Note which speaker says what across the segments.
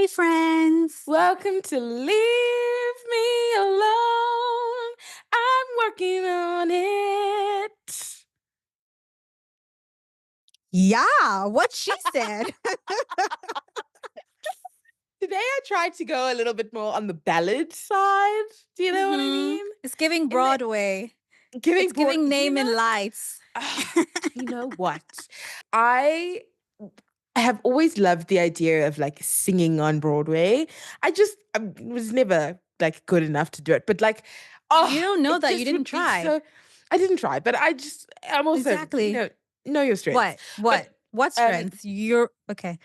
Speaker 1: Hey, friends.
Speaker 2: Welcome to Leave Me Alone. I'm working on it.
Speaker 1: Yeah, what she said.
Speaker 2: Today I tried to go a little bit more on the ballad side. Do you know what I mean?
Speaker 1: It's giving
Speaker 2: In the
Speaker 1: Broadway.
Speaker 2: giving
Speaker 1: It's
Speaker 2: broad,
Speaker 1: giving
Speaker 2: do you
Speaker 1: name
Speaker 2: know?
Speaker 1: and lights.
Speaker 2: Do you know what? I have always loved the idea of like singing on Broadway. I was never like good enough to do it, but like,
Speaker 1: You
Speaker 2: oh,
Speaker 1: don't know
Speaker 2: it
Speaker 1: that. You
Speaker 2: just
Speaker 1: didn't
Speaker 2: would be
Speaker 1: try.
Speaker 2: so. I didn't try, but I'm also,
Speaker 1: Exactly.
Speaker 2: know your strengths.
Speaker 1: What? What?
Speaker 2: But
Speaker 1: What
Speaker 2: um,
Speaker 1: strength? You're okay.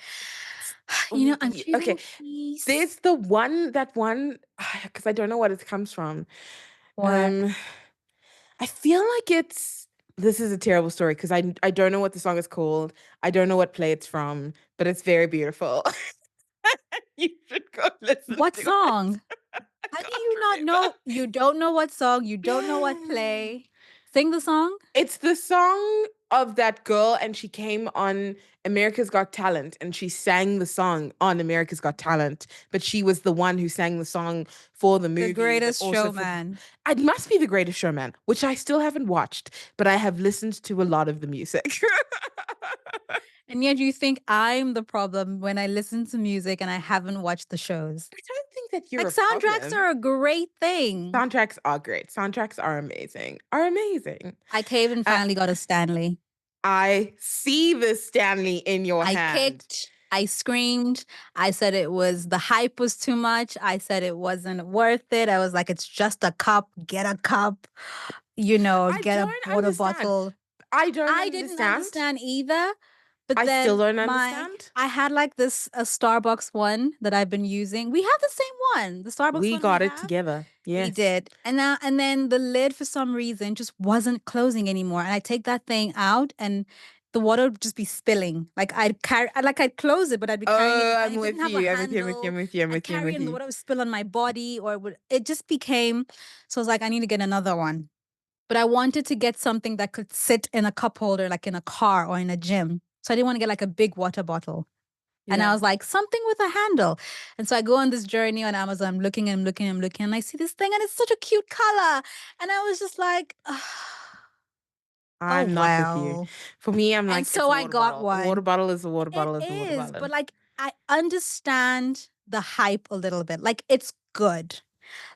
Speaker 1: I'm feeling
Speaker 2: okay,
Speaker 1: peace.
Speaker 2: there's that one, because I don't know what it comes from.
Speaker 1: What?
Speaker 2: Um, I feel like this is a terrible story because I don't know what the song is called. I don't know what play it's from, but it's very beautiful. You should go listen
Speaker 1: What
Speaker 2: to it.
Speaker 1: song?
Speaker 2: I
Speaker 1: How do
Speaker 2: can't
Speaker 1: you not know? You don't know what song. You don't know what
Speaker 2: remember.
Speaker 1: play. Sing the song.
Speaker 2: It's the song of that girl, and she came on America's Got Talent, and she sang the song on America's Got Talent. But she was the one who sang the song for the
Speaker 1: The
Speaker 2: movie, but
Speaker 1: Greatest
Speaker 2: also for the.
Speaker 1: Showman.
Speaker 2: It must be The Greatest Showman, which I still haven't watched, but I have listened to a lot of the music.
Speaker 1: And yet you think I'm the problem when I listen to music and I haven't watched the shows.
Speaker 2: I don't think that you're
Speaker 1: Like
Speaker 2: a
Speaker 1: soundtracks
Speaker 2: problem.
Speaker 1: are a great thing.
Speaker 2: Soundtracks are great. Soundtracks are amazing. Are amazing.
Speaker 1: I caved and
Speaker 2: Uh,
Speaker 1: finally got a Stanley.
Speaker 2: I see the Stanley in your
Speaker 1: I
Speaker 2: hand.
Speaker 1: kicked, I screamed, I said the hype was too much. I said it wasn't worth it. I was like, it's just a cup, get a cup,
Speaker 2: I
Speaker 1: get a
Speaker 2: don't
Speaker 1: water
Speaker 2: understand.
Speaker 1: bottle.
Speaker 2: I don't
Speaker 1: I didn't
Speaker 2: understand.
Speaker 1: understand either. But
Speaker 2: I still
Speaker 1: then
Speaker 2: don't understand.
Speaker 1: I had like this a Starbucks one that I've been using. We have the same one. The Starbucks
Speaker 2: We
Speaker 1: one we
Speaker 2: got it
Speaker 1: have.
Speaker 2: together.
Speaker 1: We
Speaker 2: Yes.
Speaker 1: did. And then the lid for some reason just wasn't closing anymore. And I take that thing out and the water would just be spilling. I'd close it, but I'd be carrying it
Speaker 2: Oh,
Speaker 1: and
Speaker 2: I'm
Speaker 1: it didn't
Speaker 2: with
Speaker 1: have a
Speaker 2: you. I'm with you. I'm with you.
Speaker 1: handle.
Speaker 2: I'm with you. I'm
Speaker 1: I'd
Speaker 2: with you. I'm
Speaker 1: carry it
Speaker 2: with
Speaker 1: and the
Speaker 2: you.
Speaker 1: water would spill on my body or it just became so I was like, I need to get another one. But I wanted to get something that could sit in a cup holder, like in a car or in a gym. So I didn't want to get like a big water bottle. And I
Speaker 2: Yeah.
Speaker 1: was like, something with a handle. And so I go on this journey on Amazon. I'm looking and looking and looking. And I see this thing and it's such a cute color. And I was just like, oh,
Speaker 2: I'm not with you.
Speaker 1: well.
Speaker 2: For me, I'm
Speaker 1: And
Speaker 2: like, it's
Speaker 1: so
Speaker 2: a
Speaker 1: I
Speaker 2: water
Speaker 1: got
Speaker 2: bottle. A water
Speaker 1: one.
Speaker 2: bottle is a water
Speaker 1: It
Speaker 2: bottle is a water
Speaker 1: is.
Speaker 2: bottle.
Speaker 1: But like, I understand the hype a little bit. Like, it's good.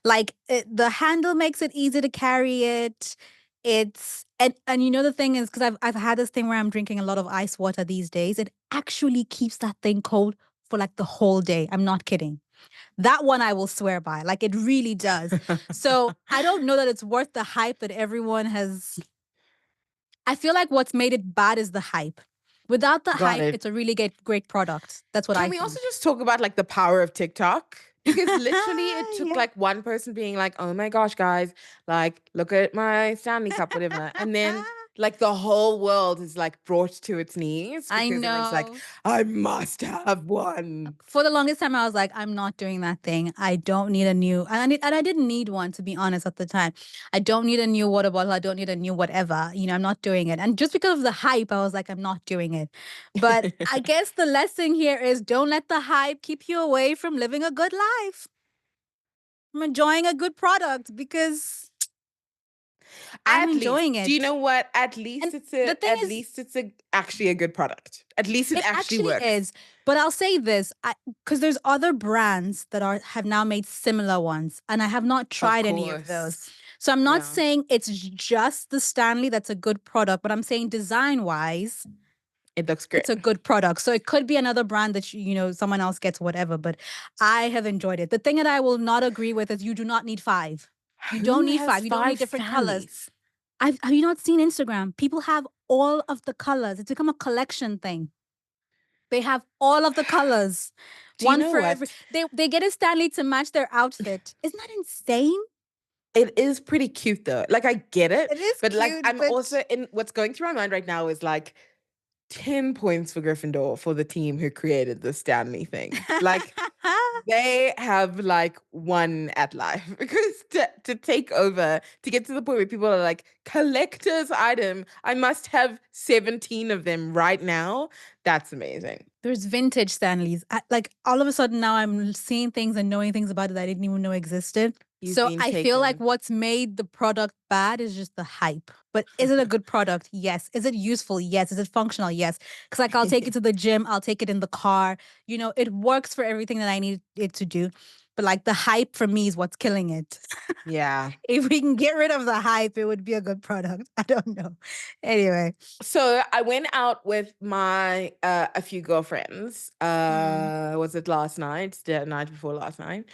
Speaker 1: Like the handle makes it easy to carry it. It's and the thing is because I've had this thing where I'm drinking a lot of ice water these days. It actually keeps that thing cold for like the whole day. I'm not kidding. That one I will swear by. Like it really does. So I don't know that it's worth the hype that everyone has. I feel like what's made it bad is the hype. Without the
Speaker 2: Got
Speaker 1: hype,
Speaker 2: it.
Speaker 1: it's a really great product. That's what
Speaker 2: Can
Speaker 1: I
Speaker 2: we also
Speaker 1: think.
Speaker 2: just talk about like the power of TikTok? Because literally it took
Speaker 1: Yeah.
Speaker 2: like one person being like, oh my gosh, guys, like look at my Stanley Cup, whatever. And then like the whole world is like brought to its knees
Speaker 1: I
Speaker 2: because everyone's like,
Speaker 1: know.
Speaker 2: I must have one.
Speaker 1: For the longest time, I was like, I'm not doing that thing. I don't need a new, and I didn't need one to be honest at the time. I don't need a new water bottle. I don't need a new whatever. I'm not doing it. And just because of the hype, I was like, I'm not doing it. But I guess the lesson here is don't let the hype keep you away from living a good life, from enjoying a good product because I'm
Speaker 2: At least,
Speaker 1: enjoying
Speaker 2: do you
Speaker 1: it.
Speaker 2: know what?
Speaker 1: And the thing is,
Speaker 2: It's a actually a good product. At least it
Speaker 1: it
Speaker 2: actually
Speaker 1: actually
Speaker 2: works.
Speaker 1: is. But I'll say this, because there's other brands that have now made similar ones, and I have not
Speaker 2: Of
Speaker 1: tried any of those.
Speaker 2: course.
Speaker 1: So I'm not
Speaker 2: Yeah.
Speaker 1: saying it's just the Stanley that's a good product, but I'm saying design wise,
Speaker 2: It looks great.
Speaker 1: it's a good product. So it could be another brand that someone else gets whatever, but I have enjoyed it. The thing that I will not agree with is you do not need five. You don't
Speaker 2: Who
Speaker 1: need
Speaker 2: has
Speaker 1: five. You don't need
Speaker 2: five
Speaker 1: different colors.
Speaker 2: Stanleys?
Speaker 1: Have you not seen Instagram? People have all of the colors. It's become a collection thing. They have all of the colors.
Speaker 2: Do you
Speaker 1: One
Speaker 2: know
Speaker 1: for every
Speaker 2: what?
Speaker 1: they get a Stanley to match their outfit. Isn't that insane?
Speaker 2: It is pretty cute though. Like I get it,
Speaker 1: It is
Speaker 2: but like
Speaker 1: cute,
Speaker 2: I'm
Speaker 1: but
Speaker 2: also in what's going through my mind right now is like 10 points for Gryffindor for the team who created the Stanley thing. Like They have like won at life because to take over, to get to the point where people are like, collector's item, I must have 17 of them right now. That's amazing.
Speaker 1: There's vintage Stanleys. Like all of a sudden now I'm seeing things and knowing things about it that I didn't even know existed.
Speaker 2: You've
Speaker 1: So
Speaker 2: been
Speaker 1: I feel like
Speaker 2: taken.
Speaker 1: what's made the product bad is just the hype. But is it a good product? Yes. Is it useful? Yes. Is it functional? Yes. Because like I'll take it to the gym, I'll take it in the car. You know, it works for everything that I need it to do. But like the hype for me is what's killing it.
Speaker 2: Yeah.
Speaker 1: If we can get rid of the hype, it would be a good product. I don't know. Anyway.
Speaker 2: So I went out with my a few girlfriends.
Speaker 1: Mm.
Speaker 2: Was it last night? The night before last night.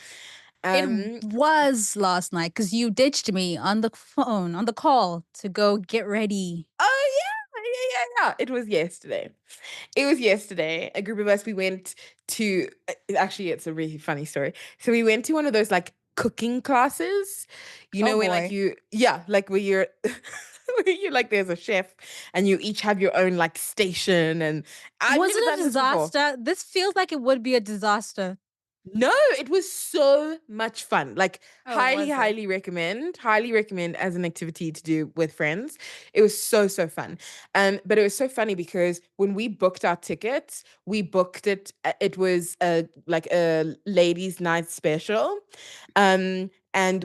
Speaker 1: It
Speaker 2: Um,
Speaker 1: was last night because you ditched me on the phone, on the call to go get ready.
Speaker 2: oh yeah. It was yesterday. It was yesterday. A group of us, we went to, actually, it's a really funny story. So we went to one of those like cooking classes, you
Speaker 1: Oh
Speaker 2: know, when like
Speaker 1: boy.
Speaker 2: you, yeah, like where you're, where you like, there's a chef and you each have your own like station. And I've
Speaker 1: Was
Speaker 2: never
Speaker 1: it a
Speaker 2: done this before.
Speaker 1: disaster? This feels like it would be a disaster.
Speaker 2: No, it was so much fun. Like
Speaker 1: Oh,
Speaker 2: highly,
Speaker 1: was it?
Speaker 2: highly recommend. Highly recommend as an activity to do with friends. It was so, so fun. But it was so funny because when we booked our tickets, we booked it. It was a like a ladies' night special. And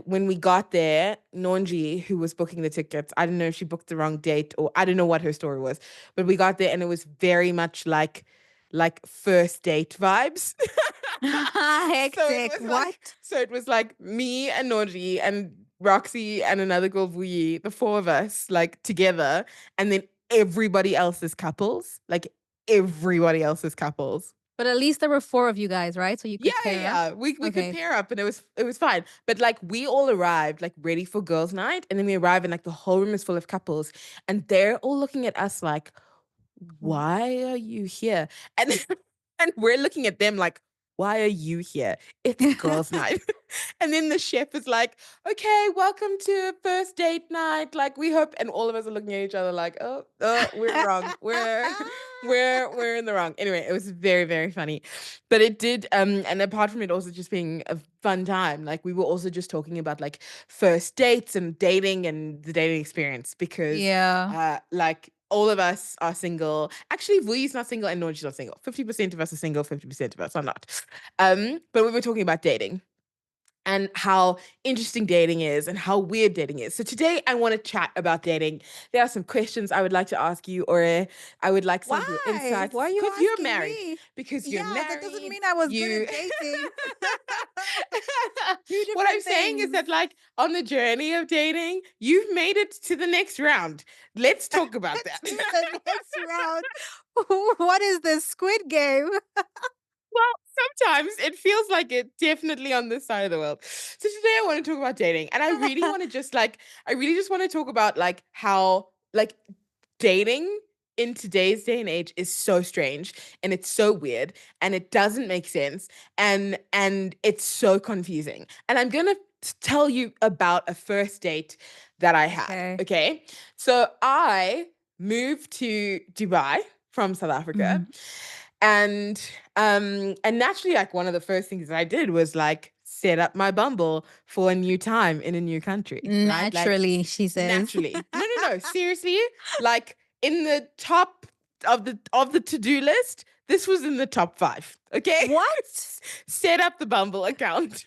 Speaker 2: when we got there, Nonji, who was booking the tickets, I don't know if she booked the wrong date or I don't know what her story was, but we got there and it was very much like first date vibes. So it
Speaker 1: Hectic.
Speaker 2: was like,
Speaker 1: What?
Speaker 2: so it was like me and Nori and Roxy and another girl, Vuyi, the four of us, like together, and then everybody else's couples, like everybody else's couples.
Speaker 1: But at least there were four of you guys, right? So you
Speaker 2: Yeah,
Speaker 1: could pair up.
Speaker 2: We could
Speaker 1: Okay.
Speaker 2: pair up and it was fine. But like we all arrived like ready for girls' night, and then we arrive and like the whole room is full of couples, and they're all looking at us like, why are you here? And and we're looking at them like, why are you here? It's girls' night. And then the chef is like, okay, welcome to first date night. Like we hope, and all of us are looking at each other like, we're wrong. We're in the wrong. Anyway, it was very, very funny. But it did, and apart from it also just being a fun time, like we were also just talking about like first dates and dating and the dating experience because
Speaker 1: Yeah.
Speaker 2: like all of us are single. Actually, Vui's not single and Norji's not single. 50% of us are single, 50% of us are not. But we were talking about dating and how interesting dating is and how weird dating is. So today I want to chat about dating. There are some questions I would like to ask you, or I would like some of your
Speaker 1: Why? Why are
Speaker 2: insights
Speaker 1: you
Speaker 2: because you're
Speaker 1: asking
Speaker 2: married.
Speaker 1: me?
Speaker 2: Because you're
Speaker 1: Yeah, that doesn't
Speaker 2: married.
Speaker 1: mean I was good
Speaker 2: You
Speaker 1: at dating. Two
Speaker 2: What I'm
Speaker 1: different
Speaker 2: saying is that
Speaker 1: things.
Speaker 2: like on the journey of dating, you've made it to the next round. Let's talk about that.
Speaker 1: To the next round. What is this Squid Game?
Speaker 2: Well, sometimes it feels like it definitely on this side of the world. So today I want to talk about dating. And I really want to just like, I really just want to talk about like how like dating in today's day and age is so strange and it's so weird and it doesn't make sense and it's so confusing. And I'm gonna tell you about a first date that I had.
Speaker 1: Okay.
Speaker 2: Okay. So I moved to Dubai from South Africa.
Speaker 1: Mhm.
Speaker 2: And naturally, like one of the first things that I did was like set up my Bumble for a new time in a new country, right? Like
Speaker 1: Naturally, she says.
Speaker 2: naturally. No. Seriously, like in the top of the to-do list, this was in the top five. Okay.
Speaker 1: What?
Speaker 2: Set up the Bumble account.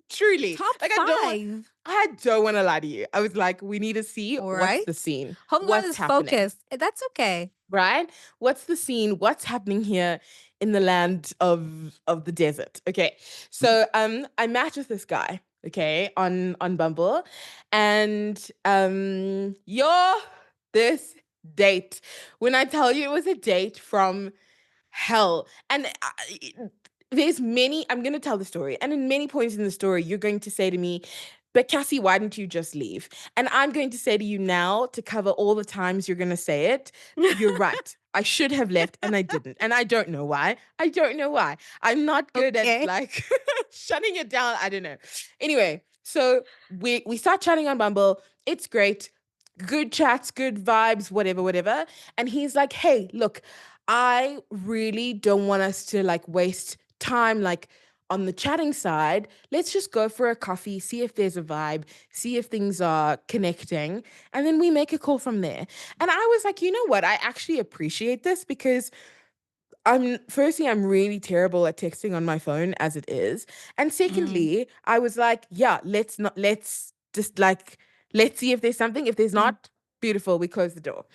Speaker 2: Truly.
Speaker 1: Top
Speaker 2: Like
Speaker 1: five.
Speaker 2: I don't want to lie to you. I was like, we need to see
Speaker 1: All
Speaker 2: what's the
Speaker 1: right.
Speaker 2: scene,
Speaker 1: Homeland
Speaker 2: what's
Speaker 1: is
Speaker 2: happening,
Speaker 1: focused. That's okay.
Speaker 2: right? What's the scene? What's happening here in the land of the desert? Okay. So I match with this guy, okay, on Bumble. And your this date. When I tell you it was a date from hell. And there's many, I'm going to tell the story. And in many points in the story, you're going to say to me, but Cassie, why didn't you just leave? And I'm going to say to you now, to cover all the times you're going to say it, you're right. I should have left and I didn't. And I don't know why. I don't know why. I'm not good at
Speaker 1: Okay.
Speaker 2: like shutting it down. I don't know. Anyway, so we start chatting on Bumble. It's great. Good chats, good vibes, whatever, whatever. And he's like, hey, look, I really don't want us to like waste time like on the chatting side, let's just go for a coffee, see if there's a vibe, see if things are connecting, and then we make a call from there. And I was like, you know what? I actually appreciate this because I'm really terrible at texting on my phone as it is. And
Speaker 1: Mm,
Speaker 2: secondly, I was like, yeah, let's just like let's see if there's something. If there's
Speaker 1: mm.
Speaker 2: not, beautiful, we close the door.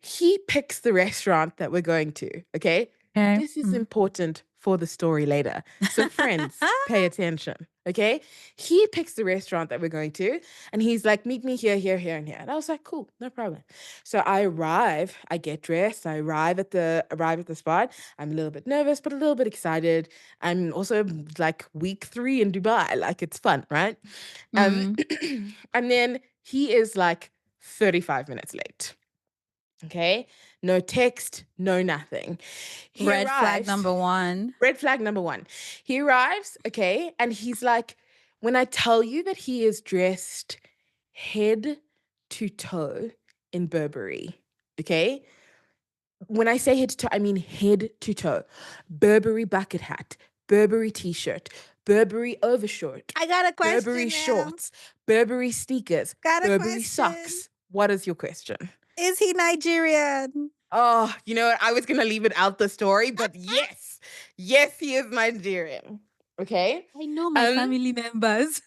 Speaker 2: He picks the restaurant that we're going to, okay?
Speaker 1: Okay.
Speaker 2: This is
Speaker 1: Mm.
Speaker 2: important for the story later. So friends, pay attention, okay? He picks the restaurant that we're going to, and he's like, meet me here, here, here, and here. And I was like, cool, no problem. So I arrive, I get dressed, I arrive at the spot. I'm a little bit nervous, but a little bit excited. I'm also like week 3 in Dubai, like it's fun, right? Um,
Speaker 1: Mm.
Speaker 2: and then he is like 35 minutes late. Okay. No text, no nothing. He
Speaker 1: Red flag
Speaker 2: arrives,
Speaker 1: number one.
Speaker 2: red flag number one. He arrives, okay, and he's like, when I tell you that he is dressed head to toe in Burberry, okay? When I say head to toe, I mean head to toe. Burberry bucket hat, Burberry t-shirt, Burberry overshirt,
Speaker 1: I got a
Speaker 2: Burberry
Speaker 1: question, ma'am.
Speaker 2: shorts, Burberry sneakers,
Speaker 1: Got a
Speaker 2: Burberry
Speaker 1: question.
Speaker 2: socks. What is your question?
Speaker 1: Is he Nigerian?
Speaker 2: Oh, you know what? I was gonna leave it out the story, but yes, yes, he is Nigerian. Okay.
Speaker 1: I know my
Speaker 2: Um,
Speaker 1: family members.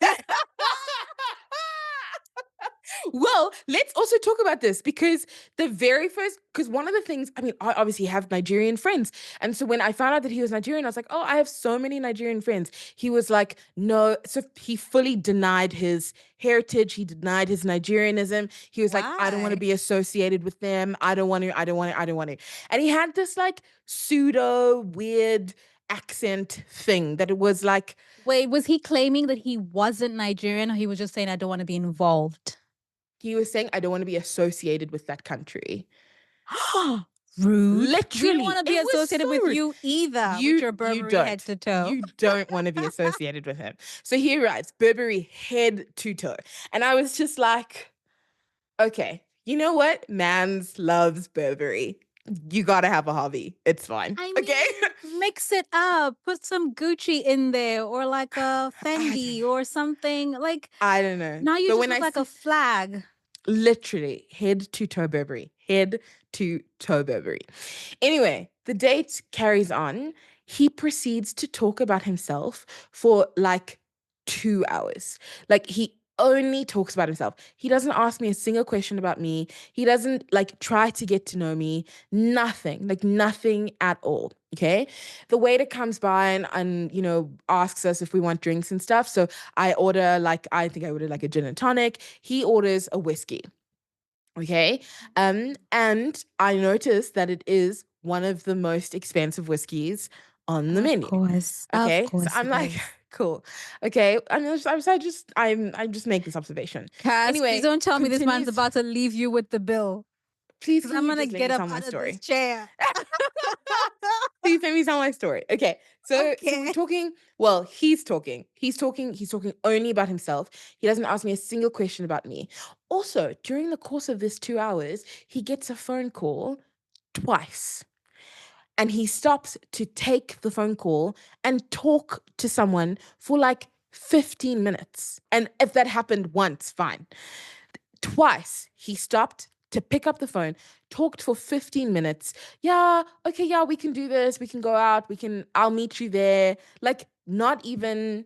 Speaker 2: well, let's also talk about this because because one of the things, I mean, I obviously have Nigerian friends. And so when I found out that he was Nigerian, I was like, oh, I have so many Nigerian friends. He was like, no. So he fully denied his heritage. He denied his Nigerianism. He was like, I don't want to
Speaker 1: Why?
Speaker 2: be associated with them. I don't want to, I don't want to, I don't want to. And he had this like pseudo weird accent thing that it was like,
Speaker 1: Wait, was he claiming that he wasn't Nigerian or he was just saying, I don't want to be involved?
Speaker 2: he was saying, I don't want to be associated with that country.
Speaker 1: Rude. We don't want
Speaker 2: Literally,
Speaker 1: to be
Speaker 2: it was
Speaker 1: associated
Speaker 2: so
Speaker 1: with
Speaker 2: rude.
Speaker 1: you either, with
Speaker 2: You
Speaker 1: your
Speaker 2: you
Speaker 1: Burberry head
Speaker 2: don't.
Speaker 1: to toe.
Speaker 2: You don't want to be associated with him. So he writes Burberry head to toe. And I was just like, okay, you know what? Mans loves Burberry. You gotta have a hobby. It's fine.
Speaker 1: I
Speaker 2: Okay.
Speaker 1: mean, mix it up. Put some Gucci in there or like a
Speaker 2: I don't
Speaker 1: Fendi
Speaker 2: know.
Speaker 1: or something. Like
Speaker 2: I don't know.
Speaker 1: now you
Speaker 2: But
Speaker 1: just
Speaker 2: when
Speaker 1: look
Speaker 2: I
Speaker 1: like a
Speaker 2: say
Speaker 1: flag.
Speaker 2: literally head to toe Burberry, head to toe Burberry. Anyway, the date carries on. He proceeds to talk about himself for like 2 hours. Like he only talks about himself. He doesn't ask me a single question about me. He doesn't like try to get to know me. Nothing, like nothing at all. Okay. The waiter comes by and asks us if we want drinks and stuff. So I think I ordered like a gin and tonic. He orders a whiskey. Okay. And I noticed that it is one of the most expensive whiskeys on the menu.
Speaker 1: Of
Speaker 2: Okay. So
Speaker 1: course
Speaker 2: I'm
Speaker 1: it
Speaker 2: like,
Speaker 1: is.
Speaker 2: cool. Okay. I'm just making this observation.
Speaker 1: Cass, please
Speaker 2: Anyway,
Speaker 1: don't tell me this man's
Speaker 2: continues.
Speaker 1: about to leave you with the bill.
Speaker 2: Please,
Speaker 1: Because
Speaker 2: can
Speaker 1: I'm
Speaker 2: you
Speaker 1: gonna
Speaker 2: just let me
Speaker 1: get up
Speaker 2: tell my
Speaker 1: out of this
Speaker 2: story?
Speaker 1: chair.
Speaker 2: Please let me tell my story. Okay. So we're
Speaker 1: Okay.
Speaker 2: talking, well, he's talking. He's talking only about himself. He doesn't ask me a single question about me. Also, during the course of this 2 hours, he gets a phone call twice. And he stops to take the phone call and talk to someone for like 15 minutes. And if that happened once, fine. Twice he stopped to pick up the phone, talked for 15 minutes. Yeah, okay, yeah, we can do this. We can go out. I'll meet you there. Like, not even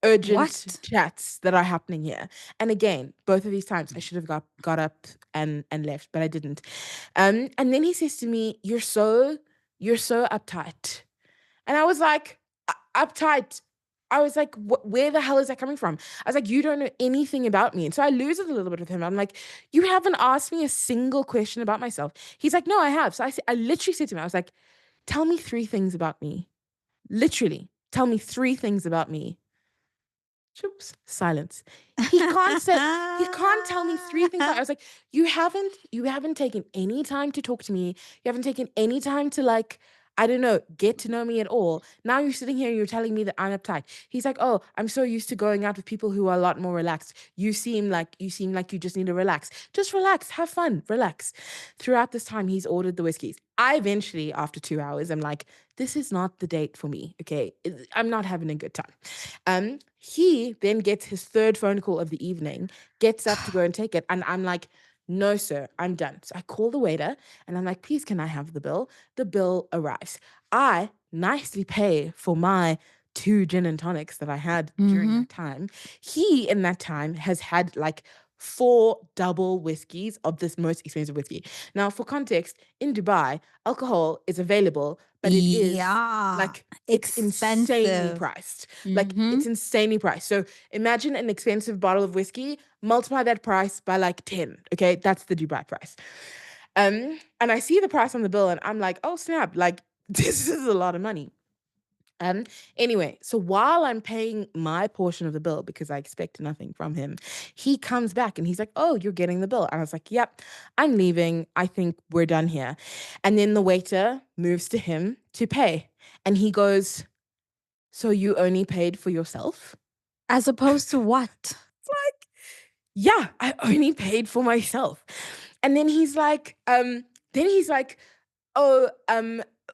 Speaker 2: urgent
Speaker 1: What?
Speaker 2: chats that are happening here. And again, both of these times I should have got up and left, but I didn't. And then he says to me, you're so uptight. And I was like, uptight. I was like, where the hell is that coming from? I was like, you don't know anything about me. And so I lose it a little bit with him. I'm like, you haven't asked me a single question about myself. He's like, no, I have. So I literally said to him, I was like, tell me 3 things about me. Literally, tell me 3 things about me. Oops, silence. He can't tell me 3 things. I was like, you haven't taken any time to talk to me. You haven't taken any time to like I don't know, get to know me at all. Now you're sitting here and you're telling me that I'm uptight. He's like, oh, I'm so used to going out with people who are a lot more relaxed. You seem like you just need to relax. Just relax, have fun, relax. Throughout this time, he's ordered the whiskeys. I eventually, after 2 hours, I'm like, this is not the date for me. Okay. I'm not having a good time. He then gets his third phone call of the evening, gets up to go and take it. And I'm like, no, sir, I'm done. So I call the waiter and I'm like, please, can I have the bill? The bill arrives. I nicely pay for my 2 gin and tonics that I had during
Speaker 1: Mm-hmm.
Speaker 2: that time. He, in that time, has had like 4 double whiskeys of this most expensive whiskey. Now, for context, in Dubai, alcohol is available, but it is
Speaker 1: Yeah.
Speaker 2: like it's insanely
Speaker 1: Expensive.
Speaker 2: priced. Like
Speaker 1: Mm-hmm.
Speaker 2: it's insanely priced. So imagine an expensive bottle of whiskey, multiply that price by like 10. Okay, that's the Dubai price. And I see the price on the bill and I'm like, oh snap, like this is a lot of money. Um, anyway, so while I'm paying my portion of the bill because I expect nothing from him, he comes back and he's like, oh, you're getting the bill. And I was like, yep, I'm leaving. I think we're done here. And then the waiter moves to him to pay. And he goes, so you only paid for yourself?
Speaker 1: As opposed to what?
Speaker 2: Like, yeah, I only paid for myself. And then he's like, oh,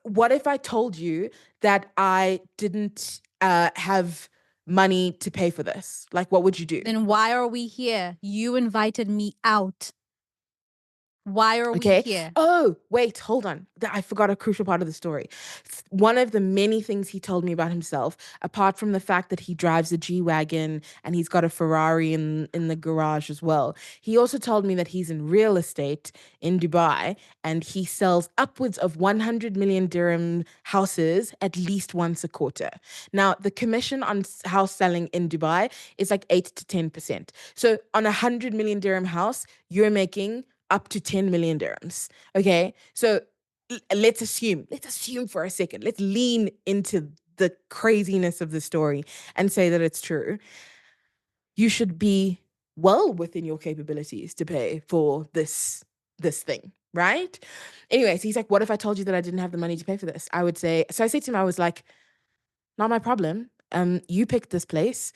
Speaker 2: what if I told you that I didn't have money to pay for this? Like, what would you do?
Speaker 1: Then why are we here? You invited me out. Why are we
Speaker 2: Okay.
Speaker 1: here?
Speaker 2: Oh, wait, hold on. I forgot a crucial part of the story. One of the many things he told me about himself, apart from the fact that he drives a G-Wagon and he's got a Ferrari in the garage as well, he also told me that he's in real estate in Dubai and he sells upwards of 100 million dirham houses at least once a quarter. Now, the commission on house selling in Dubai is like 8 to 10%. So on a 100 million dirham house, you're making up to 10 million dirhams. Okay. So let's assume for a second, let's lean into the craziness of the story and say that it's true. You should be well within your capabilities to pay for this thing, right? Anyways, he's like, what if I told you that I didn't have the money to pay for this? I would say, so I said to him, I was like, not my problem. You picked this place.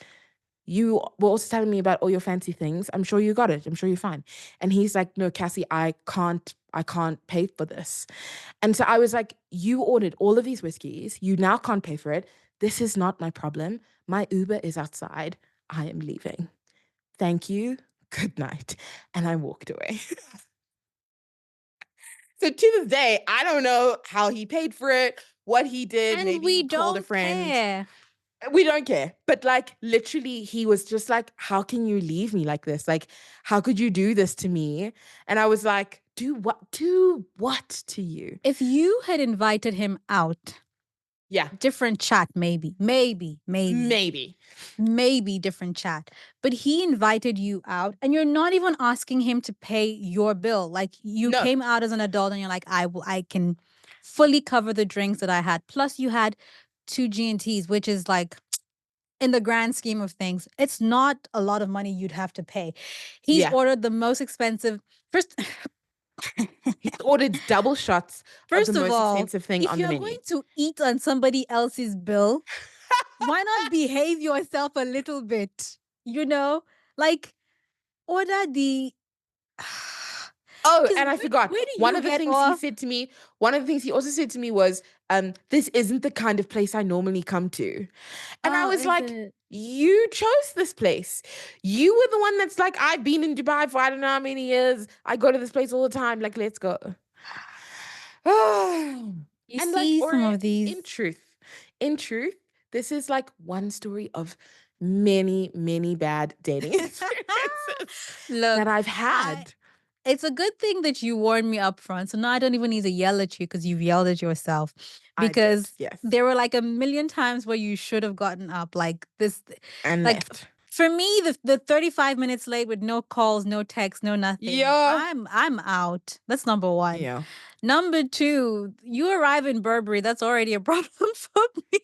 Speaker 2: You were also telling me about all your fancy things. I'm sure you got it. I'm sure you're fine. And he's like, no, Cassie, I can't pay for this. And so I was like, you ordered all of these whiskeys. You now can't pay for it. This is not my problem. My Uber is outside. I am leaving. Thank you. Good night. And I walked away. So to this day, I don't know how he paid for it, what he did.
Speaker 1: And
Speaker 2: Maybe
Speaker 1: we
Speaker 2: he called a
Speaker 1: don't
Speaker 2: friend.
Speaker 1: care.
Speaker 2: We don't care. But like literally he was just like, how can you leave me like this? Like, how could you do this to me? And I was like, do what? Do what to you?
Speaker 1: If you had invited him out,
Speaker 2: Yeah,
Speaker 1: different chat, maybe.
Speaker 2: maybe.
Speaker 1: Maybe different chat. But he invited you out and you're not even asking him to pay your bill. Like you
Speaker 2: No.
Speaker 1: came out as an adult and you're like, I can fully cover the drinks that I had. Plus you had 2 G&Ts, which is like in the grand scheme of things, it's not a lot of money you'd have to pay. He's
Speaker 2: Yeah.
Speaker 1: ordered the most expensive first
Speaker 2: He ordered double shots of the
Speaker 1: first of
Speaker 2: most
Speaker 1: all,
Speaker 2: expensive thing
Speaker 1: if
Speaker 2: on the
Speaker 1: you're
Speaker 2: menu.
Speaker 1: going to eat on somebody else's bill, why not behave yourself a little bit? You know? Like order the
Speaker 2: Oh,
Speaker 1: because
Speaker 2: and I forgot.
Speaker 1: where do
Speaker 2: One
Speaker 1: you
Speaker 2: of the
Speaker 1: get
Speaker 2: things he
Speaker 1: off?
Speaker 2: said to me, one of the things he also said to me was, this isn't the kind of place I normally come to. And I
Speaker 1: Oh,
Speaker 2: was
Speaker 1: is
Speaker 2: like,
Speaker 1: it?
Speaker 2: you chose this place. You were the one that's like, I've been in Dubai for I don't know how many years. I go to this place all the time. Like, let's go.
Speaker 1: You
Speaker 2: And like,
Speaker 1: see
Speaker 2: or
Speaker 1: some of
Speaker 2: in
Speaker 1: these,
Speaker 2: truth, in truth, this is like one story of many, many bad dating experiences that
Speaker 1: look,
Speaker 2: I've
Speaker 1: I
Speaker 2: had.
Speaker 1: it's a good thing that you warned me up front. So now I don't even need to yell at you because you've yelled at yourself.
Speaker 2: I did,
Speaker 1: Because
Speaker 2: yes.
Speaker 1: there were like a million times where you should have gotten up. Like this,
Speaker 2: And
Speaker 1: like
Speaker 2: left.
Speaker 1: for me, the 35 minutes late with no calls, no texts, no nothing.
Speaker 2: Yeah.
Speaker 1: I'm out. That's number one.
Speaker 2: Yeah.
Speaker 1: Number two, you arrive in Burberry. That's already a problem for me.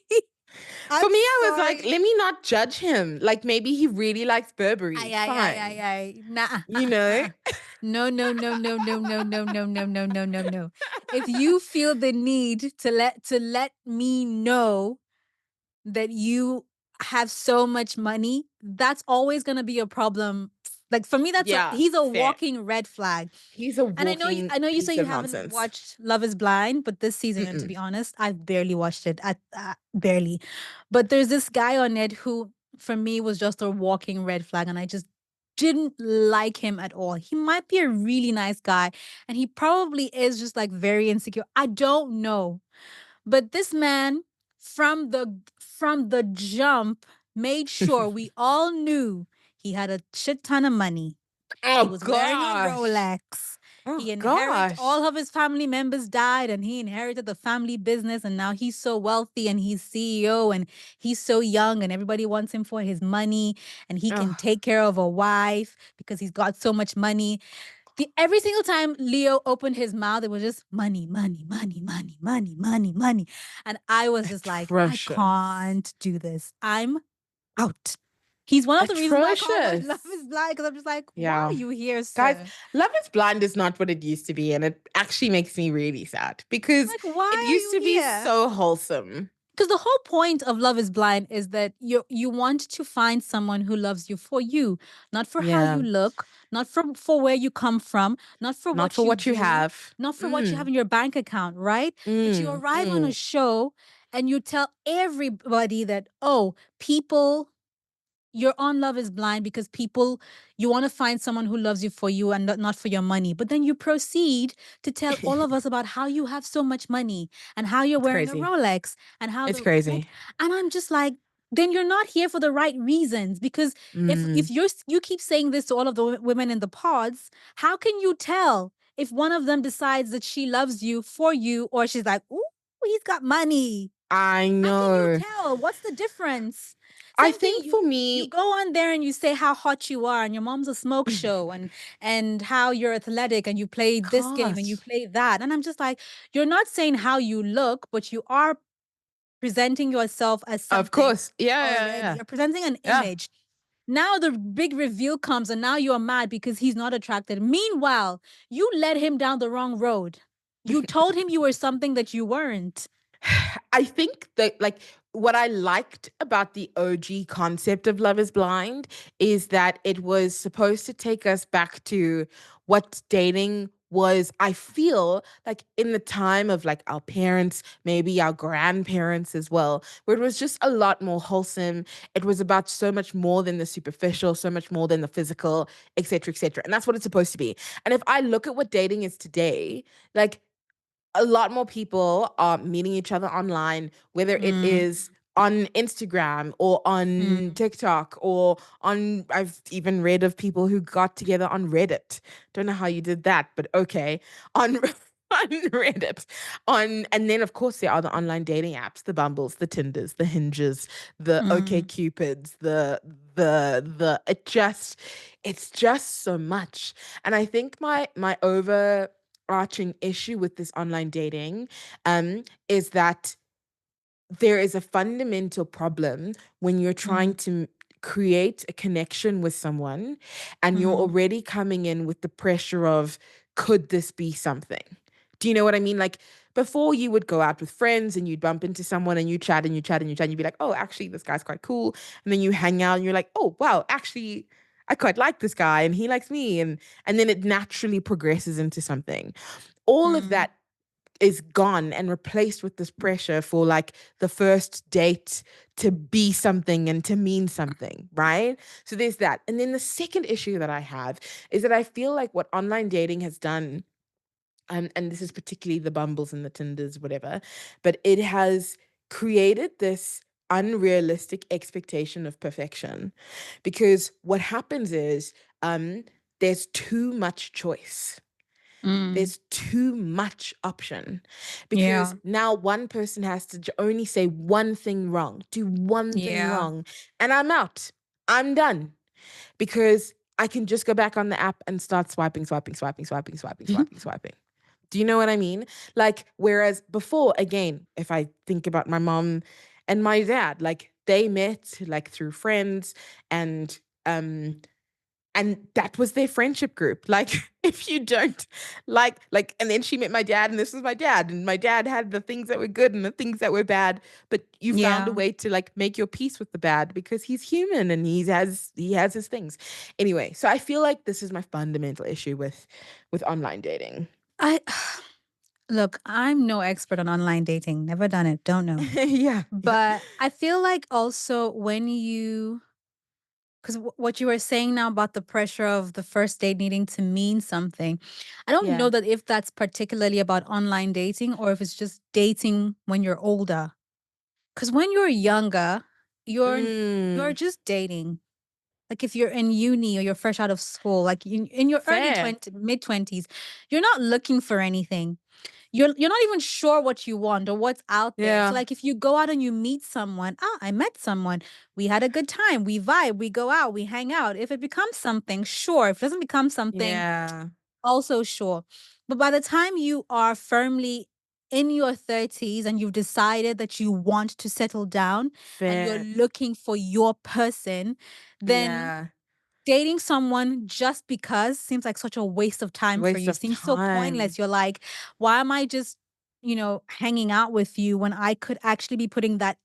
Speaker 2: For
Speaker 1: I'm
Speaker 2: me, I was like,
Speaker 1: sorry.
Speaker 2: let me not judge him. Like maybe he really likes
Speaker 1: Ay,
Speaker 2: Burberry.
Speaker 1: ay, ay, ay,
Speaker 2: Fine.
Speaker 1: ay. Nah.
Speaker 2: You know?
Speaker 1: No, no, no, no, no, no, no, no, no, no, no, no, no, no. if you feel the need to let me know that you have so much money, that's always gonna be a problem. Like for me,
Speaker 2: Yeah,
Speaker 1: he's a
Speaker 2: fair.
Speaker 1: walking red flag.
Speaker 2: He's a
Speaker 1: And
Speaker 2: walking
Speaker 1: I know you say
Speaker 2: piece
Speaker 1: you
Speaker 2: of
Speaker 1: haven't
Speaker 2: nonsense.
Speaker 1: watched Love Is Blind, but this season, and to
Speaker 2: Mm-mm.
Speaker 1: be honest, I've barely watched it. At barely, but there's this guy on it who, for me, was just a walking red flag, and I just didn't like him at all. He might be a really nice guy, and he probably is just like very insecure. I don't know, but this man from the jump made sure we all knew he had a shit ton of money. He
Speaker 2: Oh
Speaker 1: was wearing a
Speaker 2: gosh.
Speaker 1: Rolex.
Speaker 2: Oh
Speaker 1: He inherited
Speaker 2: gosh.
Speaker 1: all of his family members died and he inherited the family business and now he's so wealthy and he's CEO and he's so young and everybody wants him for his money and he can
Speaker 2: Oh,
Speaker 1: take care of a wife because he's got so much money. Every single time Leo opened his mouth, it was just money, money, money, money, money, money, money. And I was just like, I
Speaker 2: atrocious.
Speaker 1: can't do this. I'm out. He's one of the reasons why I can't watch Love
Speaker 2: Atrocious.
Speaker 1: is Blind because I'm just like, why are
Speaker 2: Yeah.
Speaker 1: you here,
Speaker 2: Guys,
Speaker 1: sir?
Speaker 2: Love is Blind is not what it used to be, and it actually makes me really sad because
Speaker 1: Like, why
Speaker 2: it
Speaker 1: are
Speaker 2: used
Speaker 1: you
Speaker 2: to be
Speaker 1: here?
Speaker 2: so wholesome.
Speaker 1: Because the whole point of Love is Blind is that you want to find someone who loves you for you, not for how
Speaker 2: Yeah.
Speaker 1: you look, not for where you come from, not for
Speaker 2: Not
Speaker 1: what
Speaker 2: for
Speaker 1: you
Speaker 2: what you
Speaker 1: do,
Speaker 2: have.
Speaker 1: not for what you have
Speaker 2: Mm,
Speaker 1: in your bank account, right? But you
Speaker 2: mm,
Speaker 1: arrive on a
Speaker 2: mm.
Speaker 1: show and you tell everybody that, oh, people, you're on Love is Blind because people, you want to find someone who loves you for you and not for your money. But then you proceed to tell all of us about how you have so much money and how you're
Speaker 2: It's
Speaker 1: wearing a
Speaker 2: crazy.
Speaker 1: Rolex and how
Speaker 2: It's
Speaker 1: the like,
Speaker 2: crazy.
Speaker 1: and I'm just like, then you're not here for the right reasons because if
Speaker 2: Mm.
Speaker 1: you keep saying this to all of the women in the pods, how can you tell if one of them decides that she loves you for you or she's like, ooh, he's got money?
Speaker 2: I
Speaker 1: How can you
Speaker 2: know.
Speaker 1: tell? What's the difference?
Speaker 2: I
Speaker 1: Same thing,
Speaker 2: think
Speaker 1: you
Speaker 2: for
Speaker 1: you
Speaker 2: me,
Speaker 1: go on there and you say how hot you are and your mom's a smoke show and how you're athletic and you play this game and you
Speaker 2: gosh,
Speaker 1: play that. And I'm just like, you're not saying how you look, but you are presenting yourself as
Speaker 2: of
Speaker 1: something
Speaker 2: course. Yeah, yeah,
Speaker 1: already.
Speaker 2: yeah.
Speaker 1: You're presenting an
Speaker 2: Yeah.
Speaker 1: image. Now the big reveal comes and now you're mad because he's not attracted. Meanwhile, you led him down the wrong road. You told him you were something that you weren't.
Speaker 2: I think that like what I liked about the OG concept of Love is Blind is that it was supposed to take us back to what dating was. I feel like in the time of like our parents, maybe our grandparents as well, where it was just a lot more wholesome. It was about so much more than the superficial, so much more than the physical, etc., etc. And that's what it's supposed to be. And if I look at what dating is today, like a lot more people are meeting each other online, whether it
Speaker 1: Mm,
Speaker 2: is on Instagram or on
Speaker 1: mm,
Speaker 2: TikTok or on, I've even read of people who got together on Reddit. Don't know how you did that, but okay. On on Reddit. And then of course there are the online dating apps, the Bumbles, the Tinders, the Hinges, the OK
Speaker 1: mm,
Speaker 2: Cupids, the it's just so much. And I think my overarching issue with this online dating is that there is a fundamental problem when you're trying
Speaker 1: mm,
Speaker 2: to create a connection with someone and you're
Speaker 1: mm,
Speaker 2: already coming in with the pressure of, could this be something? Do you know what I mean? Like before you would go out with friends and you'd bump into someone and you chat and you chat and you chat and you'd be like, oh, actually, this guy's quite cool. And then you hang out and you're like, oh, wow, actually, I quite like this guy and he likes me. And then it naturally progresses into something. All of
Speaker 1: mm,
Speaker 2: that is gone and replaced with this pressure for like the first date to be something and to mean something, right? So there's that. And then the second issue that I have is that I feel like what online dating has done, and this is particularly the Bumbles and the Tinders, whatever, but it has created this unrealistic expectation of perfection. Because what happens is there's too much choice,
Speaker 1: mm.
Speaker 2: there's too much option because
Speaker 1: Yeah,
Speaker 2: now one person has to only say one thing wrong, do one thing
Speaker 1: yeah.
Speaker 2: wrong, and I'm out. I'm done because I can just go back on the app and start swiping, swiping, swiping, swiping, swiping, swiping, swiping. Do you know what I mean? Like, whereas before, again, if I think about my mom and my dad, like they met like through friends and and that was their friendship group. Like, if you don't and then she met my dad, and this was my dad, and my dad had the things that were good and the things that were bad, but you found a
Speaker 1: Yeah.
Speaker 2: way to like make your peace with the bad because he's human and he has his things. Anyway, so I feel like this is my fundamental issue with online dating.
Speaker 1: I look, I'm no expert on online dating. Never done it. Don't know.
Speaker 2: Yeah, yeah.
Speaker 1: But I feel like also when you, because what you were saying now about the pressure of the first date needing to mean something, I don't know
Speaker 2: Yeah.
Speaker 1: that if that's particularly about online dating or if it's just dating when you're older. Because when you're younger, you're
Speaker 2: Mm,
Speaker 1: just dating. Like if you're in uni or you're fresh out of school, like in your early
Speaker 2: fair.
Speaker 1: mid 20s, you're not looking for anything. You're not even sure what you want or what's out there. So
Speaker 2: Yeah.
Speaker 1: like if you go out and you meet someone, ah, I met someone. We had a good time. We vibe, we go out, we hang out. If it becomes something, sure. If it doesn't become something,
Speaker 2: Yeah.
Speaker 1: also sure. But by the time you are firmly in your 30s and you've decided that you want to settle down and you're
Speaker 2: Fair.
Speaker 1: looking for your person, then
Speaker 2: Yeah.
Speaker 1: dating someone just because seems like such a waste of time for
Speaker 2: Waste
Speaker 1: you.
Speaker 2: of
Speaker 1: Seems so
Speaker 2: time.
Speaker 1: pointless. You're like, why am I just, hanging out with you when I could actually be putting that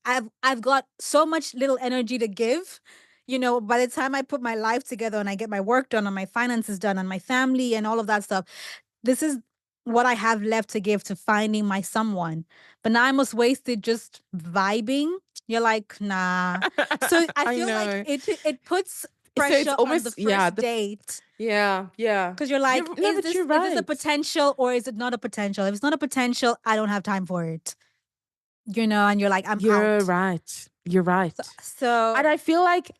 Speaker 1: I've got so much little energy to give. By the time I put my life together and I get my work done and my finances done and my family and all of that stuff, this is what I have left to give to finding my someone. But now I must waste it just vibing. You're like, nah. So I
Speaker 2: I
Speaker 1: feel like
Speaker 2: know.
Speaker 1: it puts
Speaker 2: So it's
Speaker 1: pressure on the
Speaker 2: almost, yeah,
Speaker 1: first date
Speaker 2: yeah, yeah.
Speaker 1: because you're like,
Speaker 2: No, but you're
Speaker 1: is this a
Speaker 2: right.
Speaker 1: potential or is it not a potential? If it's not a potential, I don't have time for it. And you're like, I'm
Speaker 2: You're
Speaker 1: out.
Speaker 2: right. You're
Speaker 1: So,
Speaker 2: right. And
Speaker 1: so
Speaker 2: I feel like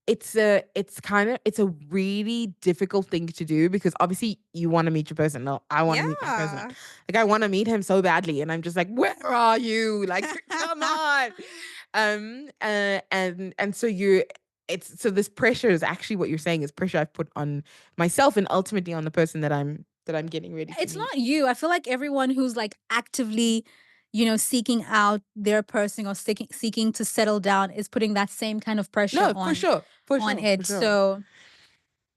Speaker 2: it's a really difficult thing to do because obviously you want to meet your person. No, I want to meet my person.
Speaker 1: yeah.
Speaker 2: Like I want to meet him so badly, and I'm just like, where are you? Like, come on. And so this pressure is actually what you're saying is pressure I've put on myself and ultimately on the person that I'm getting ready to
Speaker 1: It's
Speaker 2: meet.
Speaker 1: not you. I feel like everyone who's like actively, seeking out their person or seeking to settle down is putting that same kind of pressure
Speaker 2: No, for
Speaker 1: on
Speaker 2: sure, for
Speaker 1: on
Speaker 2: sure, for
Speaker 1: it.
Speaker 2: sure.
Speaker 1: So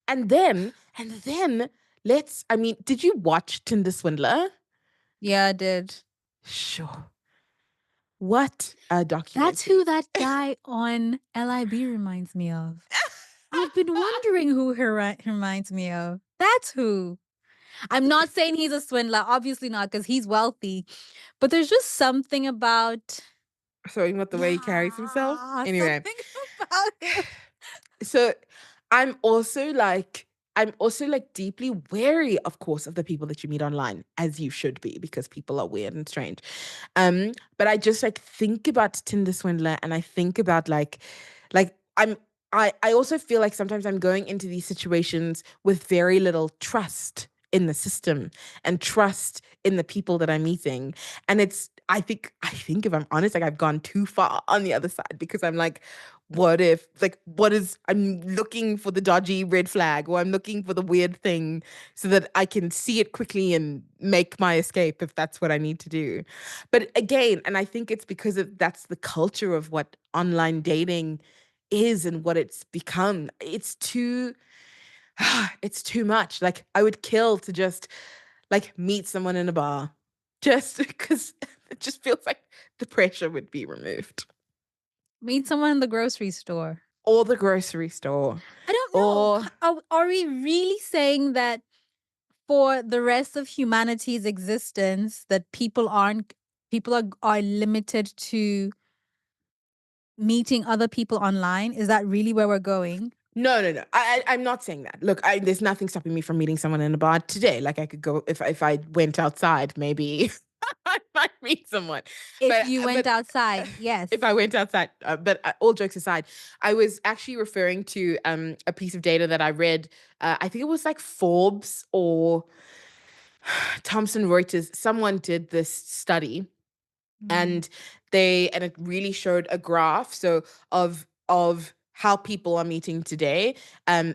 Speaker 2: And then I mean, did you watch Tinder Swindler?
Speaker 1: yeah, I did.
Speaker 2: Sure. What a
Speaker 1: That's who
Speaker 2: documentary.
Speaker 1: that guy on LIB reminds me of. I've been wondering who he reminds me of. That's who. I'm not saying he's a swindler, obviously not, because he's wealthy. But there's just something about,
Speaker 2: Sorry about the way he carries himself.
Speaker 1: yeah,
Speaker 2: Anyway,
Speaker 1: something about him.
Speaker 2: so I'm also like I'm also like deeply wary, of course, of the people that you meet online, as you should be, because people are weird and strange. But I just like think about Tinder Swindler, and I think about like I also feel like sometimes I'm going into these situations with very little trust in the system and trust in the people that I'm meeting. And I think if I'm honest, like I've gone too far on the other side because I'm like, I'm looking for the dodgy red flag, or I'm looking for the weird thing so that I can see it quickly and make my escape if that's what I need to do. But again, and I think it's because that's the culture of what online dating is and what it's become. It's too much. Like I would kill to just like meet someone in a bar just because it just feels like the pressure would be removed.
Speaker 1: Meet someone in the grocery store.
Speaker 2: Or the grocery store.
Speaker 1: I don't know.
Speaker 2: Or
Speaker 1: Are we really saying that for the rest of humanity's existence, that people are limited to meeting other people online? Is that really where we're going?
Speaker 2: no, no, no. I'm not saying that. Look, there's nothing stopping me from meeting someone in a bar today. Like I could go if I went outside, maybe I might meet someone.
Speaker 1: If
Speaker 2: But
Speaker 1: you went outside,
Speaker 2: if
Speaker 1: yes.
Speaker 2: I went outside, but all jokes aside, I was actually referring to a piece of data that I read. I think it was like Forbes or Thomson Reuters. Someone did this study,
Speaker 1: Mm,
Speaker 2: and it really showed a graph of how people are meeting today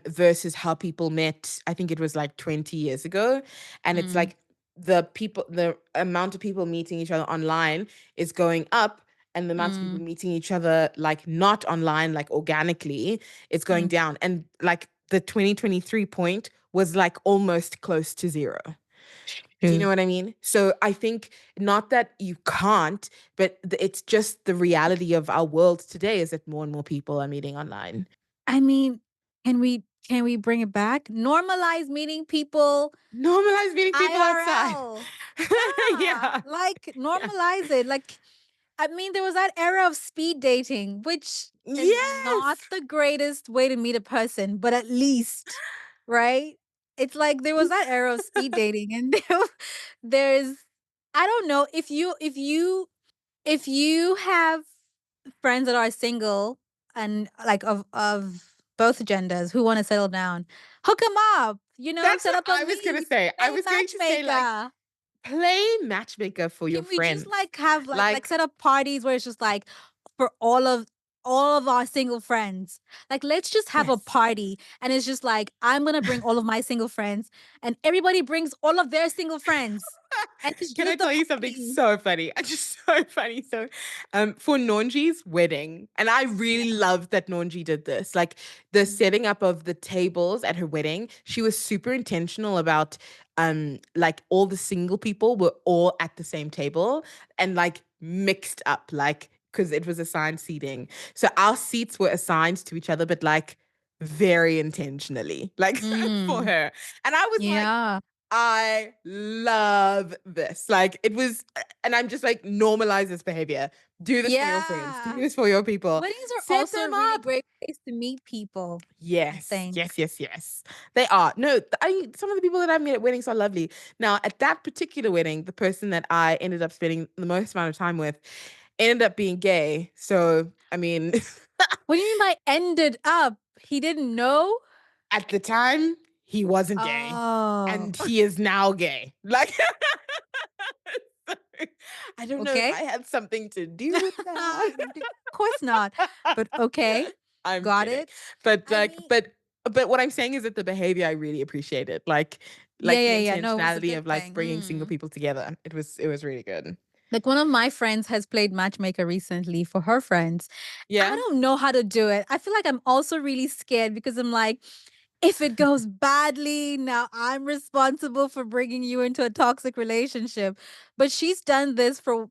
Speaker 2: versus how people met. I think it was like 20 years ago, and it's
Speaker 1: mm,
Speaker 2: like the amount of people meeting each other online is going up, and the amount of people
Speaker 1: mm,
Speaker 2: meeting each other like not online, like organically, it's going
Speaker 1: mm.
Speaker 2: down. And like the 2023 point was like almost close to zero. Do you know
Speaker 1: Shoot.
Speaker 2: what I mean? So I think not that you can't, but it's just the reality of our world today is that more and more people are meeting online.
Speaker 1: I mean, can we bring it back? Normalize meeting people
Speaker 2: Normalize meeting people outside.
Speaker 1: IRL. Yeah,
Speaker 2: Yeah.
Speaker 1: like
Speaker 2: Yeah.
Speaker 1: normalize it. Like, I mean, there was that era of speed dating, which is not
Speaker 2: Yes.
Speaker 1: the greatest way to meet a person, but at least, right? It's like there was that era of speed dating, and there's, I don't know, if you have friends that are single and like of both genders who want to settle down, hook them up.
Speaker 2: That's
Speaker 1: Set
Speaker 2: what
Speaker 1: up a
Speaker 2: I was going to
Speaker 1: meet,
Speaker 2: say. I
Speaker 1: play
Speaker 2: was going to say, like,
Speaker 1: matchmaker.
Speaker 2: play matchmaker for your
Speaker 1: Can we just
Speaker 2: friends.
Speaker 1: like have like
Speaker 2: Like,
Speaker 1: set up parties where it's just like for all of our single friends? Like let's just have a
Speaker 2: yes.
Speaker 1: party and it's just like I'm gonna bring all of my single friends and everybody brings all of their single friends. And it's
Speaker 2: Can I
Speaker 1: just a
Speaker 2: tell you something
Speaker 1: party.
Speaker 2: so funny? Just so funny. So, for Nonji's wedding, and I really
Speaker 1: Yeah.
Speaker 2: loved that Nonji did this. Like the setting up of the tables at her wedding, she was super intentional about, like all the single people were all at the same table and like mixed up, like because it was assigned seating. So our seats were assigned to each other, but like very intentionally, like for
Speaker 1: Mm,
Speaker 2: her. And I was like,
Speaker 1: yeah.
Speaker 2: I love this. Like it was, and I'm just like, normalize this behavior. Do this for your friends. Do
Speaker 1: Yeah.
Speaker 2: this for your people.
Speaker 1: Weddings are
Speaker 2: Set
Speaker 1: also
Speaker 2: them
Speaker 1: a really
Speaker 2: up.
Speaker 1: great place to meet people, I
Speaker 2: Yes,
Speaker 1: think.
Speaker 2: yes, yes, yes. They are. No, some of the people that I've met at weddings are lovely. Now, at that particular wedding, the person that I ended up spending the most amount of time with ended up being gay. So, I mean,
Speaker 1: What do you mean by ended up? He didn't know?
Speaker 2: at the time, he wasn't gay,
Speaker 1: Oh,
Speaker 2: and he is now gay. Like, so, I don't know if
Speaker 1: okay.
Speaker 2: I had something to do with that.
Speaker 1: Of course not. But okay.
Speaker 2: I'm
Speaker 1: Got
Speaker 2: kidding,
Speaker 1: it.
Speaker 2: but
Speaker 1: I
Speaker 2: like,
Speaker 1: mean,
Speaker 2: but what I'm saying is that the behavior I really appreciated,
Speaker 1: yeah,
Speaker 2: like the
Speaker 1: yeah, yeah. No, it was a
Speaker 2: intentionality
Speaker 1: good
Speaker 2: of like
Speaker 1: thing.
Speaker 2: bringing single people together. It was really good.
Speaker 1: Like one of my friends has played matchmaker recently for her friends. I
Speaker 2: Yeah.
Speaker 1: don't know how to do it. I feel like I'm also really scared because I'm like, if it goes badly, now I'm responsible for bringing you into a toxic relationship. But she's done this for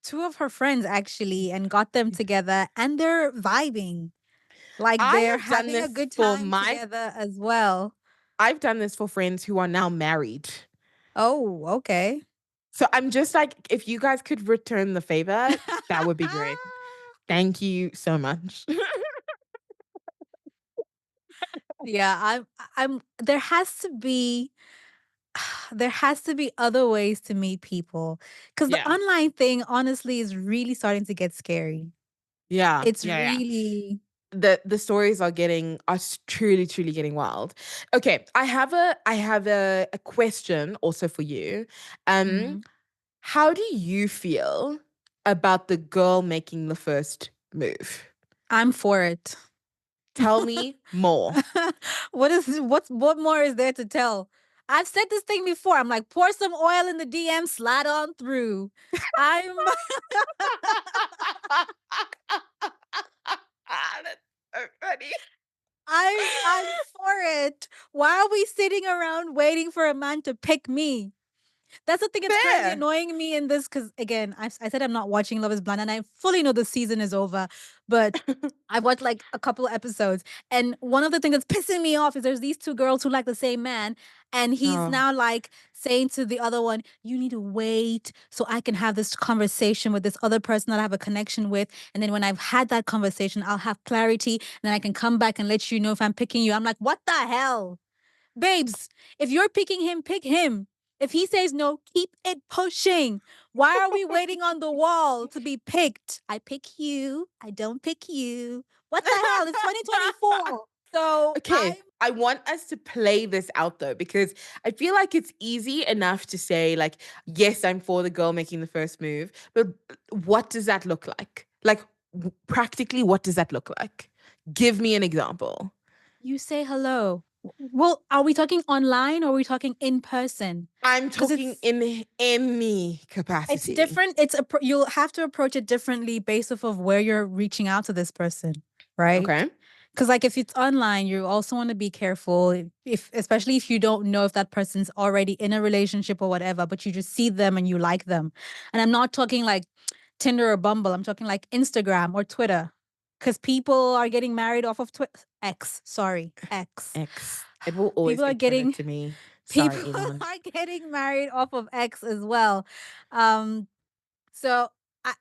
Speaker 1: two of her friends actually and got them together and they're vibing. Like
Speaker 2: I
Speaker 1: they're
Speaker 2: have done
Speaker 1: having a
Speaker 2: this
Speaker 1: good
Speaker 2: for
Speaker 1: time
Speaker 2: my
Speaker 1: together as well.
Speaker 2: I've done this for friends who are now married.
Speaker 1: Oh, okay.
Speaker 2: So I'm just like, if you guys could return the favor, that would be great. Thank you so much.
Speaker 1: Yeah, I'm there has to be there has to be other ways to meet people cuz the
Speaker 2: Yeah.
Speaker 1: online thing honestly is really starting to get scary.
Speaker 2: Yeah.
Speaker 1: It's
Speaker 2: Yeah. Yeah.
Speaker 1: really
Speaker 2: The stories truly truly getting wild. Okay, I have a question also for you. Um
Speaker 1: mm,
Speaker 2: how do you feel about the girl making the first move?
Speaker 1: I'm for it.
Speaker 2: Tell me more.
Speaker 1: What more is there to tell? I've said this thing before. I'm like, pour some oil in the DM, slide on through. I'm
Speaker 2: That's so funny.
Speaker 1: I'm for it. Why are we sitting around waiting for a man to pick me? That's the thing that's currently
Speaker 2: Fair.
Speaker 1: annoying me in this because again, I said I'm not watching Love Is Blind, and I fully know the season is over, but I've watched like a couple of episodes, and one of the things that's pissing me off is there's these two girls who like the same man, and he's
Speaker 2: Oh,
Speaker 1: now like saying to the other one, "You need to wait so I can have this conversation with this other person that I have a connection with, and then when I've had that conversation, I'll have clarity, and then I can come back and let you know if I'm picking you." I'm like, what the hell? Babes, if you're picking him, pick him. If he says no, keep it pushing. Why are we waiting on the wall to be picked? I pick you. I don't pick you. What the hell? It's 2024. So I'm
Speaker 2: okay. I want us to play this out though, because I feel like it's easy enough to say, like, yes, I'm for the girl making the first move, but what does that look like? Like, practically, what does that look like? Give me an example.
Speaker 1: you say hello. Well, are we talking online or are we talking in person?
Speaker 2: I'm
Speaker 1: Because
Speaker 2: talking in any
Speaker 1: it's
Speaker 2: capacity.
Speaker 1: different. You'll have to approach it differently based off of where you're reaching out to this person, right?
Speaker 2: Okay.
Speaker 1: Because like if it's online, you also want to be careful if especially if you don't know if that person's already in a relationship or whatever, but you just see them and you like them. And I'm not talking like Tinder or Bumble. I'm talking like Instagram or Twitter. Because people are getting married off of Twitter. X, sorry, X.
Speaker 2: X. It will always
Speaker 1: People are
Speaker 2: be Twitter
Speaker 1: getting
Speaker 2: to me.
Speaker 1: people
Speaker 2: Sorry, Elon.
Speaker 1: are getting married off of X as well. Um, so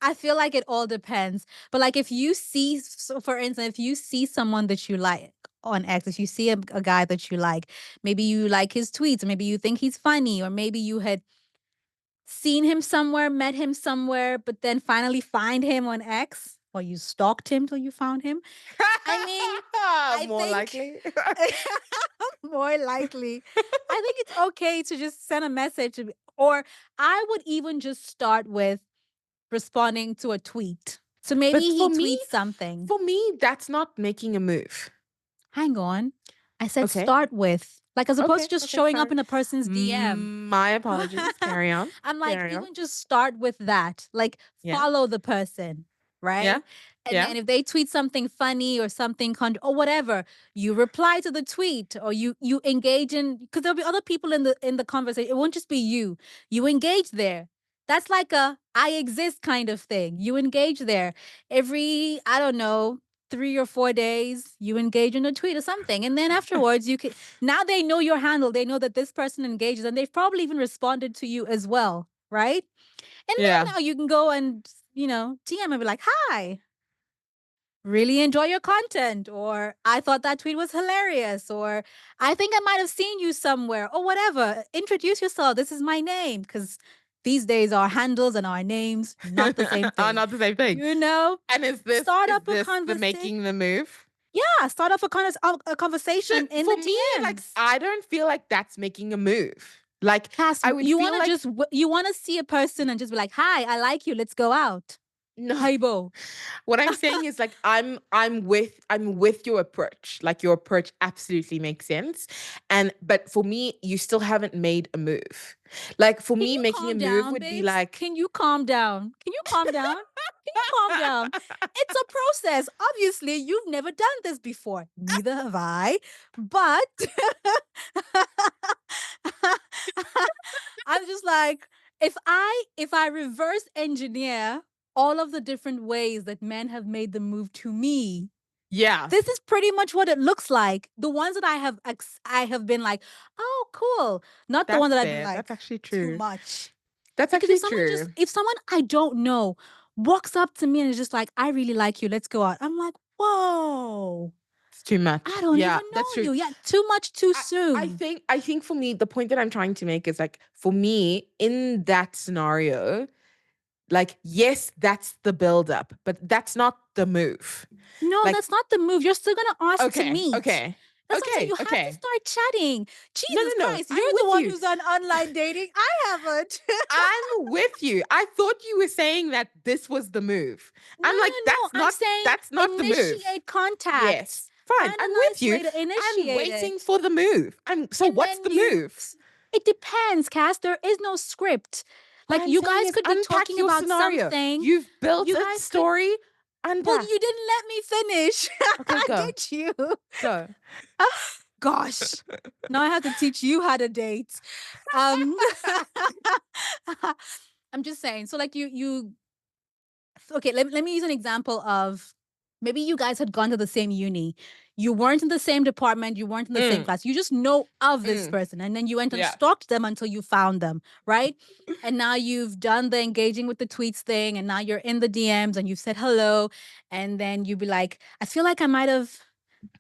Speaker 1: I feel like it all depends. But like if you see, so for instance, if you see someone that you like on X, if you see a guy that you like, maybe you like his tweets, or maybe you think he's funny, or maybe you had seen him somewhere, met him somewhere, but then finally find him on X, or you stalked him till you found him. I mean, I
Speaker 2: More
Speaker 1: think
Speaker 2: likely.
Speaker 1: more likely, I think it's okay to just send a message, or I would even just start with responding to a tweet. So maybe
Speaker 2: But
Speaker 1: he tweets something.
Speaker 2: for me, that's not making a move.
Speaker 1: Hang on. I said
Speaker 2: Okay.
Speaker 1: start with, like, as opposed
Speaker 2: Okay.
Speaker 1: to just
Speaker 2: Okay.
Speaker 1: showing up
Speaker 2: Sorry.
Speaker 1: in a person's DM.
Speaker 2: My apologies. Carry on.
Speaker 1: I'm like,
Speaker 2: Carry on.
Speaker 1: even just start with that. Like,
Speaker 2: Yeah.
Speaker 1: follow the person,
Speaker 2: Yeah.
Speaker 1: right? And
Speaker 2: Yeah.
Speaker 1: then if they tweet something funny or something or whatever, you reply to the tweet, or you engage in, because there'll be other people in the conversation. It won't just be you. You engage there. That's like a I exist kind of thing. You engage there every, I don't know, 3 or 4 days, you engage in a tweet or something. And then afterwards, you can, now they know your handle. They know that this person engages, and they've probably even responded to you as well. Right. And
Speaker 2: Yeah.
Speaker 1: then now you can go and, DM and be like, hi, really enjoy your content, or I thought that tweet was hilarious, or I think I might have seen you somewhere, or whatever. Introduce yourself. This is my name. Because these days, our handles and our names, not the same
Speaker 2: Are
Speaker 1: thing.
Speaker 2: not the same thing.
Speaker 1: You know,
Speaker 2: And
Speaker 1: start
Speaker 2: is
Speaker 1: up a
Speaker 2: this the
Speaker 1: conversation.
Speaker 2: making the move?
Speaker 1: Yeah, start off a conversation in
Speaker 2: For
Speaker 1: the
Speaker 2: me, like
Speaker 1: DMs.
Speaker 2: I don't feel like that's making a move. Like
Speaker 1: Cass,
Speaker 2: I would
Speaker 1: you want
Speaker 2: feel
Speaker 1: to
Speaker 2: like
Speaker 1: just you want to see a person and just be like, "Hi, I like you. Let's go out."
Speaker 2: no.
Speaker 1: Hi, Bo.
Speaker 2: What I'm saying is like I'm with your approach. Like your approach absolutely makes sense. And but for me, you still haven't made a move. Like for
Speaker 1: Can
Speaker 2: me,
Speaker 1: you
Speaker 2: making a
Speaker 1: calm
Speaker 2: move
Speaker 1: down,
Speaker 2: would be
Speaker 1: babes?
Speaker 2: like
Speaker 1: Can you calm down? Can you calm down? Can you calm down? It's a process. Obviously, you've never done this before. Neither have I. But I'm just like, if I reverse engineer all of the different ways that men have made the move to me,
Speaker 2: yeah,
Speaker 1: this is pretty much what it looks like. The ones that I have been like, "Oh, cool." Not the one
Speaker 2: that's
Speaker 1: that I've been
Speaker 2: fair. That's
Speaker 1: like,
Speaker 2: actually
Speaker 1: "Too
Speaker 2: true.
Speaker 1: much."
Speaker 2: That's
Speaker 1: Because
Speaker 2: actually true.
Speaker 1: if someone I don't know walks up to me and is just like, "I really like you. Let's go out." I'm like, "Whoa.
Speaker 2: It's too
Speaker 1: I
Speaker 2: much.
Speaker 1: don't
Speaker 2: Yeah,
Speaker 1: even
Speaker 2: that's
Speaker 1: know
Speaker 2: true.
Speaker 1: you." Yeah, too much too
Speaker 2: I
Speaker 1: soon.
Speaker 2: I think for me, the point that I'm trying to make is like for me, in that scenario, like, yes, that's the build up, but that's not the move.
Speaker 1: No,
Speaker 2: Like,
Speaker 1: that's not the move. You're still gonna ask to
Speaker 2: okay,
Speaker 1: meet.
Speaker 2: okay,
Speaker 1: That's what I'm saying.
Speaker 2: okay,
Speaker 1: You have to
Speaker 2: okay.
Speaker 1: start chatting.
Speaker 2: No,
Speaker 1: Jesus
Speaker 2: no, no.
Speaker 1: Christ,
Speaker 2: I'm
Speaker 1: you're the
Speaker 2: with
Speaker 1: one
Speaker 2: you.
Speaker 1: who's on online dating. I haven't.
Speaker 2: I'm with you. I thought you were saying that this was the move.
Speaker 1: No,
Speaker 2: I'm like,
Speaker 1: no, no. I'm saying
Speaker 2: that's not the move.
Speaker 1: initiate contact.
Speaker 2: Yes. Fine.
Speaker 1: Find
Speaker 2: I'm
Speaker 1: a
Speaker 2: with
Speaker 1: nice
Speaker 2: you.
Speaker 1: way to
Speaker 2: I'm
Speaker 1: initiate
Speaker 2: waiting
Speaker 1: it.
Speaker 2: for the move. So
Speaker 1: And
Speaker 2: what's
Speaker 1: then
Speaker 2: the move?
Speaker 1: it depends, Cass. There is no script.
Speaker 2: What
Speaker 1: Like
Speaker 2: I'm
Speaker 1: you
Speaker 2: saying
Speaker 1: guys
Speaker 2: is
Speaker 1: could be
Speaker 2: unpack
Speaker 1: talking
Speaker 2: your
Speaker 1: about
Speaker 2: scenario.
Speaker 1: something.
Speaker 2: You've built
Speaker 1: You
Speaker 2: a
Speaker 1: guys could,
Speaker 2: story.
Speaker 1: well,
Speaker 2: Unpack.
Speaker 1: you didn't let me finish.
Speaker 2: Okay, go.
Speaker 1: Did you?
Speaker 2: Go.
Speaker 1: Gosh. Now I have to teach you how to date. Um I'm just saying. So like you okay, let me use an example of maybe you guys had gone to the same uni. You weren't in the same department, you weren't in the same
Speaker 2: Mm,
Speaker 1: class. You just know of this
Speaker 2: mm.
Speaker 1: person, and then you went and
Speaker 2: Yeah.
Speaker 1: stalked them until you found them, right? And now you've done the engaging with the tweets thing, and now you're in the DMs and you've said hello, and then you'd be like, I feel like I might have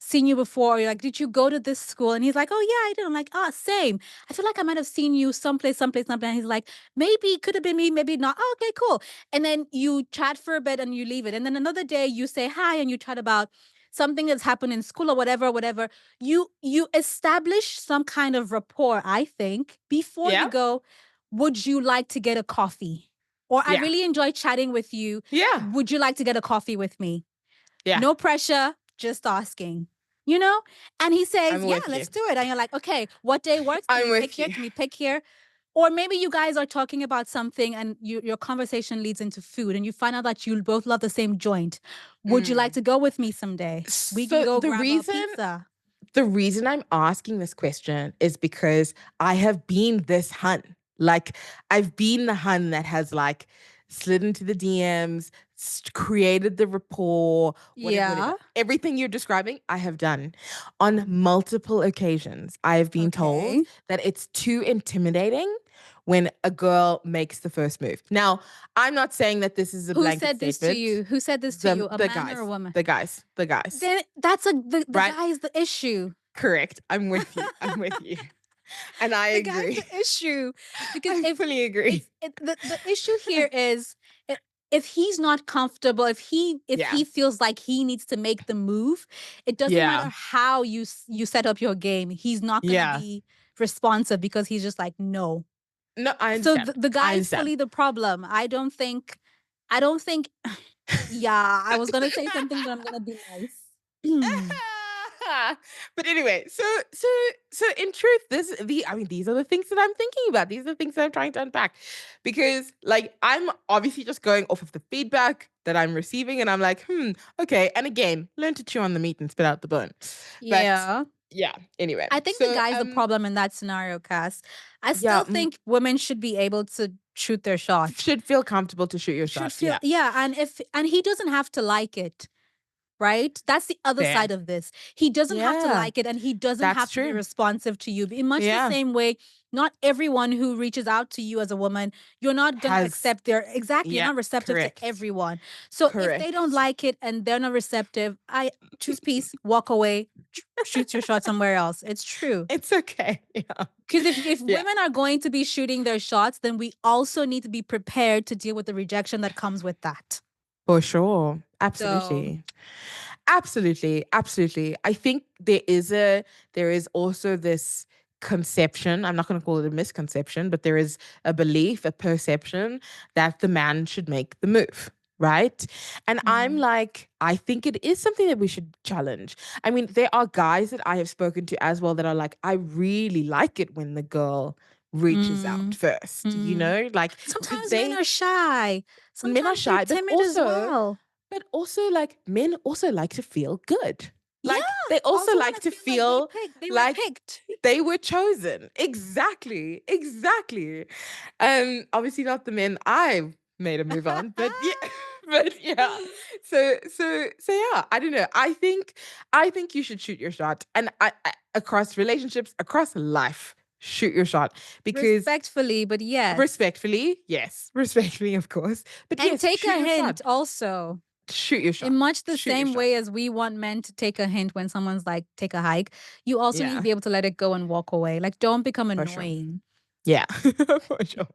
Speaker 1: seen you before. You're like, did you go to this school? And he's like, oh yeah, I did. I'm like, ah, same. I feel like I might have seen you someplace, someplace, someplace. And he's like, maybe could have been me, maybe not. Oh, okay, cool. And then you chat for a bit and you leave it. And then another day you say hi and you chat about something that's happened in school or whatever, whatever. You establish some kind of rapport, I think, before you
Speaker 2: Yeah.
Speaker 1: go, would you like to get a coffee? Or I
Speaker 2: Yeah.
Speaker 1: really enjoy chatting with you.
Speaker 2: Yeah.
Speaker 1: Would you like to get a coffee with me?
Speaker 2: Yeah.
Speaker 1: No pressure, just asking, you know? And he says,
Speaker 2: I'm
Speaker 1: yeah,
Speaker 2: with you.
Speaker 1: let's do it. And you're like, okay, what day works? Can
Speaker 2: I'm
Speaker 1: we pick
Speaker 2: with
Speaker 1: here?
Speaker 2: you.
Speaker 1: Can we pick here? Or maybe you guys are talking about something and your conversation leads into food and you find out that you both love the same joint. Would you like
Speaker 2: Mm.
Speaker 1: to go with me someday? We can
Speaker 2: So
Speaker 1: go
Speaker 2: the
Speaker 1: grab a
Speaker 2: reason
Speaker 1: pizza.
Speaker 2: the reason I'm asking this question is because I have been this hun. Like, I've been the hun that has like slid into the DMs, created the rapport, whatever,
Speaker 1: Yeah.
Speaker 2: whatever. Everything you're describing, I have done on multiple occasions. I have been told
Speaker 1: Okay.
Speaker 2: that it's too intimidating when a girl makes the first move. Now, I'm not saying that this is a
Speaker 1: Who
Speaker 2: blanket
Speaker 1: said this to
Speaker 2: statement.
Speaker 1: you? Who said this to
Speaker 2: The
Speaker 1: you? A
Speaker 2: the
Speaker 1: man or a
Speaker 2: guys,
Speaker 1: woman?
Speaker 2: the guys, the guys,
Speaker 1: Then that's the
Speaker 2: right?
Speaker 1: guy is the issue.
Speaker 2: Correct. I'm with you. I'm with you. And I
Speaker 1: The guy's
Speaker 2: agree.
Speaker 1: the issue because
Speaker 2: I
Speaker 1: if
Speaker 2: fully agree.
Speaker 1: the issue here is if he's not comfortable, if
Speaker 2: Yeah.
Speaker 1: he feels like he needs to make the move, it doesn't
Speaker 2: Yeah.
Speaker 1: matter how you set up your game. He's not going to
Speaker 2: Yeah.
Speaker 1: be responsive because he's just like no.
Speaker 2: No, I
Speaker 1: So
Speaker 2: understand.
Speaker 1: the
Speaker 2: I
Speaker 1: guy's
Speaker 2: understand.
Speaker 1: fully the problem. I don't think yeah, I was going to say something but I'm going to be nice.
Speaker 2: But anyway, so in truth, these are the things that I'm thinking about. These are the things that I'm trying to unpack. Because like I'm obviously just going off of the feedback that I'm receiving, and I'm like, okay. And again, learn to chew on the meat and spit out the bone. But
Speaker 1: Yeah.
Speaker 2: yeah, anyway.
Speaker 1: I think the
Speaker 2: So
Speaker 1: guy's the problem in that scenario, Cass. I
Speaker 2: yeah,
Speaker 1: still think women should be able to shoot their shot.
Speaker 2: should feel comfortable to shoot your
Speaker 1: Should
Speaker 2: shot.
Speaker 1: feel
Speaker 2: Yeah.
Speaker 1: yeah, and he doesn't have to like it, right? That's the other
Speaker 2: Fair.
Speaker 1: side of this. He doesn't have to
Speaker 2: Yeah,
Speaker 1: like it and he doesn't
Speaker 2: that's
Speaker 1: have to be
Speaker 2: true.
Speaker 1: responsive to you. In much the
Speaker 2: Yeah.
Speaker 1: same way, not everyone who reaches out to you as a woman, you're not going to
Speaker 2: Has
Speaker 1: accept their exactly, you're
Speaker 2: yeah,
Speaker 1: not receptive to
Speaker 2: correct.
Speaker 1: everyone. So if they don't
Speaker 2: Correct.
Speaker 1: like it and they're not receptive, I choose peace, walk away, shoot your shot somewhere else. It's true.
Speaker 2: It's okay. Yeah.
Speaker 1: Because if
Speaker 2: Yeah.
Speaker 1: women are going to be shooting their shots, then we also need to be prepared to deal with the rejection that comes with that.
Speaker 2: For sure.
Speaker 1: So,
Speaker 2: Absolutely. Absolutely. Absolutely. I think there is also this conception. I'm not going to call it a misconception, but there is a belief, a perception that the man should make the move. Right. And I'm
Speaker 1: mm,
Speaker 2: like, I think it is something that we should challenge. I mean, there are guys that I have spoken to as well that are like, I really like it when the girl reaches out
Speaker 1: mm,
Speaker 2: first,
Speaker 1: mm.
Speaker 2: like, because
Speaker 1: Sometimes men
Speaker 2: they
Speaker 1: are shy.
Speaker 2: men are
Speaker 1: Sometimes they're
Speaker 2: shy,
Speaker 1: timid as well.
Speaker 2: but also like men also like to feel good.
Speaker 1: Yeah.
Speaker 2: Like they also
Speaker 1: Also want
Speaker 2: like
Speaker 1: to
Speaker 2: to
Speaker 1: feel like
Speaker 2: feel
Speaker 1: they were
Speaker 2: like
Speaker 1: picked.
Speaker 2: they were chosen. Exactly. Exactly. Obviously not the men I've made a move on, but yeah. But yeah. So yeah, I don't know. I think you should shoot your shot. And across relationships, across life, shoot your shot because
Speaker 1: Respectfully, but yes.
Speaker 2: respectfully, yes, respectfully, of course. But
Speaker 1: And
Speaker 2: yes,
Speaker 1: take
Speaker 2: shoot
Speaker 1: a
Speaker 2: your
Speaker 1: hint
Speaker 2: shot.
Speaker 1: also.
Speaker 2: Shoot your
Speaker 1: In
Speaker 2: shot.
Speaker 1: much the
Speaker 2: Shoot your
Speaker 1: same
Speaker 2: shot.
Speaker 1: way as we want men to take a hint when someone's like, take a hike, you also need to
Speaker 2: Yeah,
Speaker 1: be able to let it go and walk away. Like, don't become
Speaker 2: for sure.
Speaker 1: annoying.
Speaker 2: Yeah, for sure.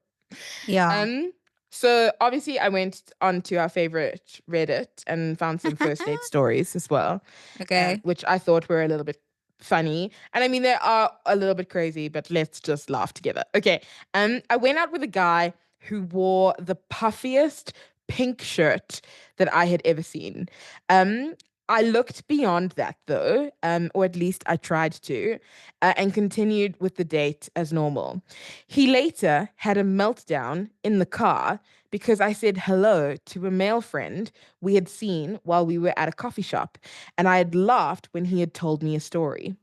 Speaker 1: Yeah.
Speaker 2: Um, so obviously I went onto our favorite Reddit and found some first date stories as well,
Speaker 1: Okay.
Speaker 2: which I thought were a little bit funny. And I mean, they are a little bit crazy, but let's just laugh together. Okay. I went out with a guy who wore the puffiest pink shirt that I had ever seen. Um, I looked beyond that though, or at least I tried to, and continued with the date as normal. He later had a meltdown in the car because I said hello to a male friend we had seen while we were at a coffee shop, and I had laughed when he had told me a story.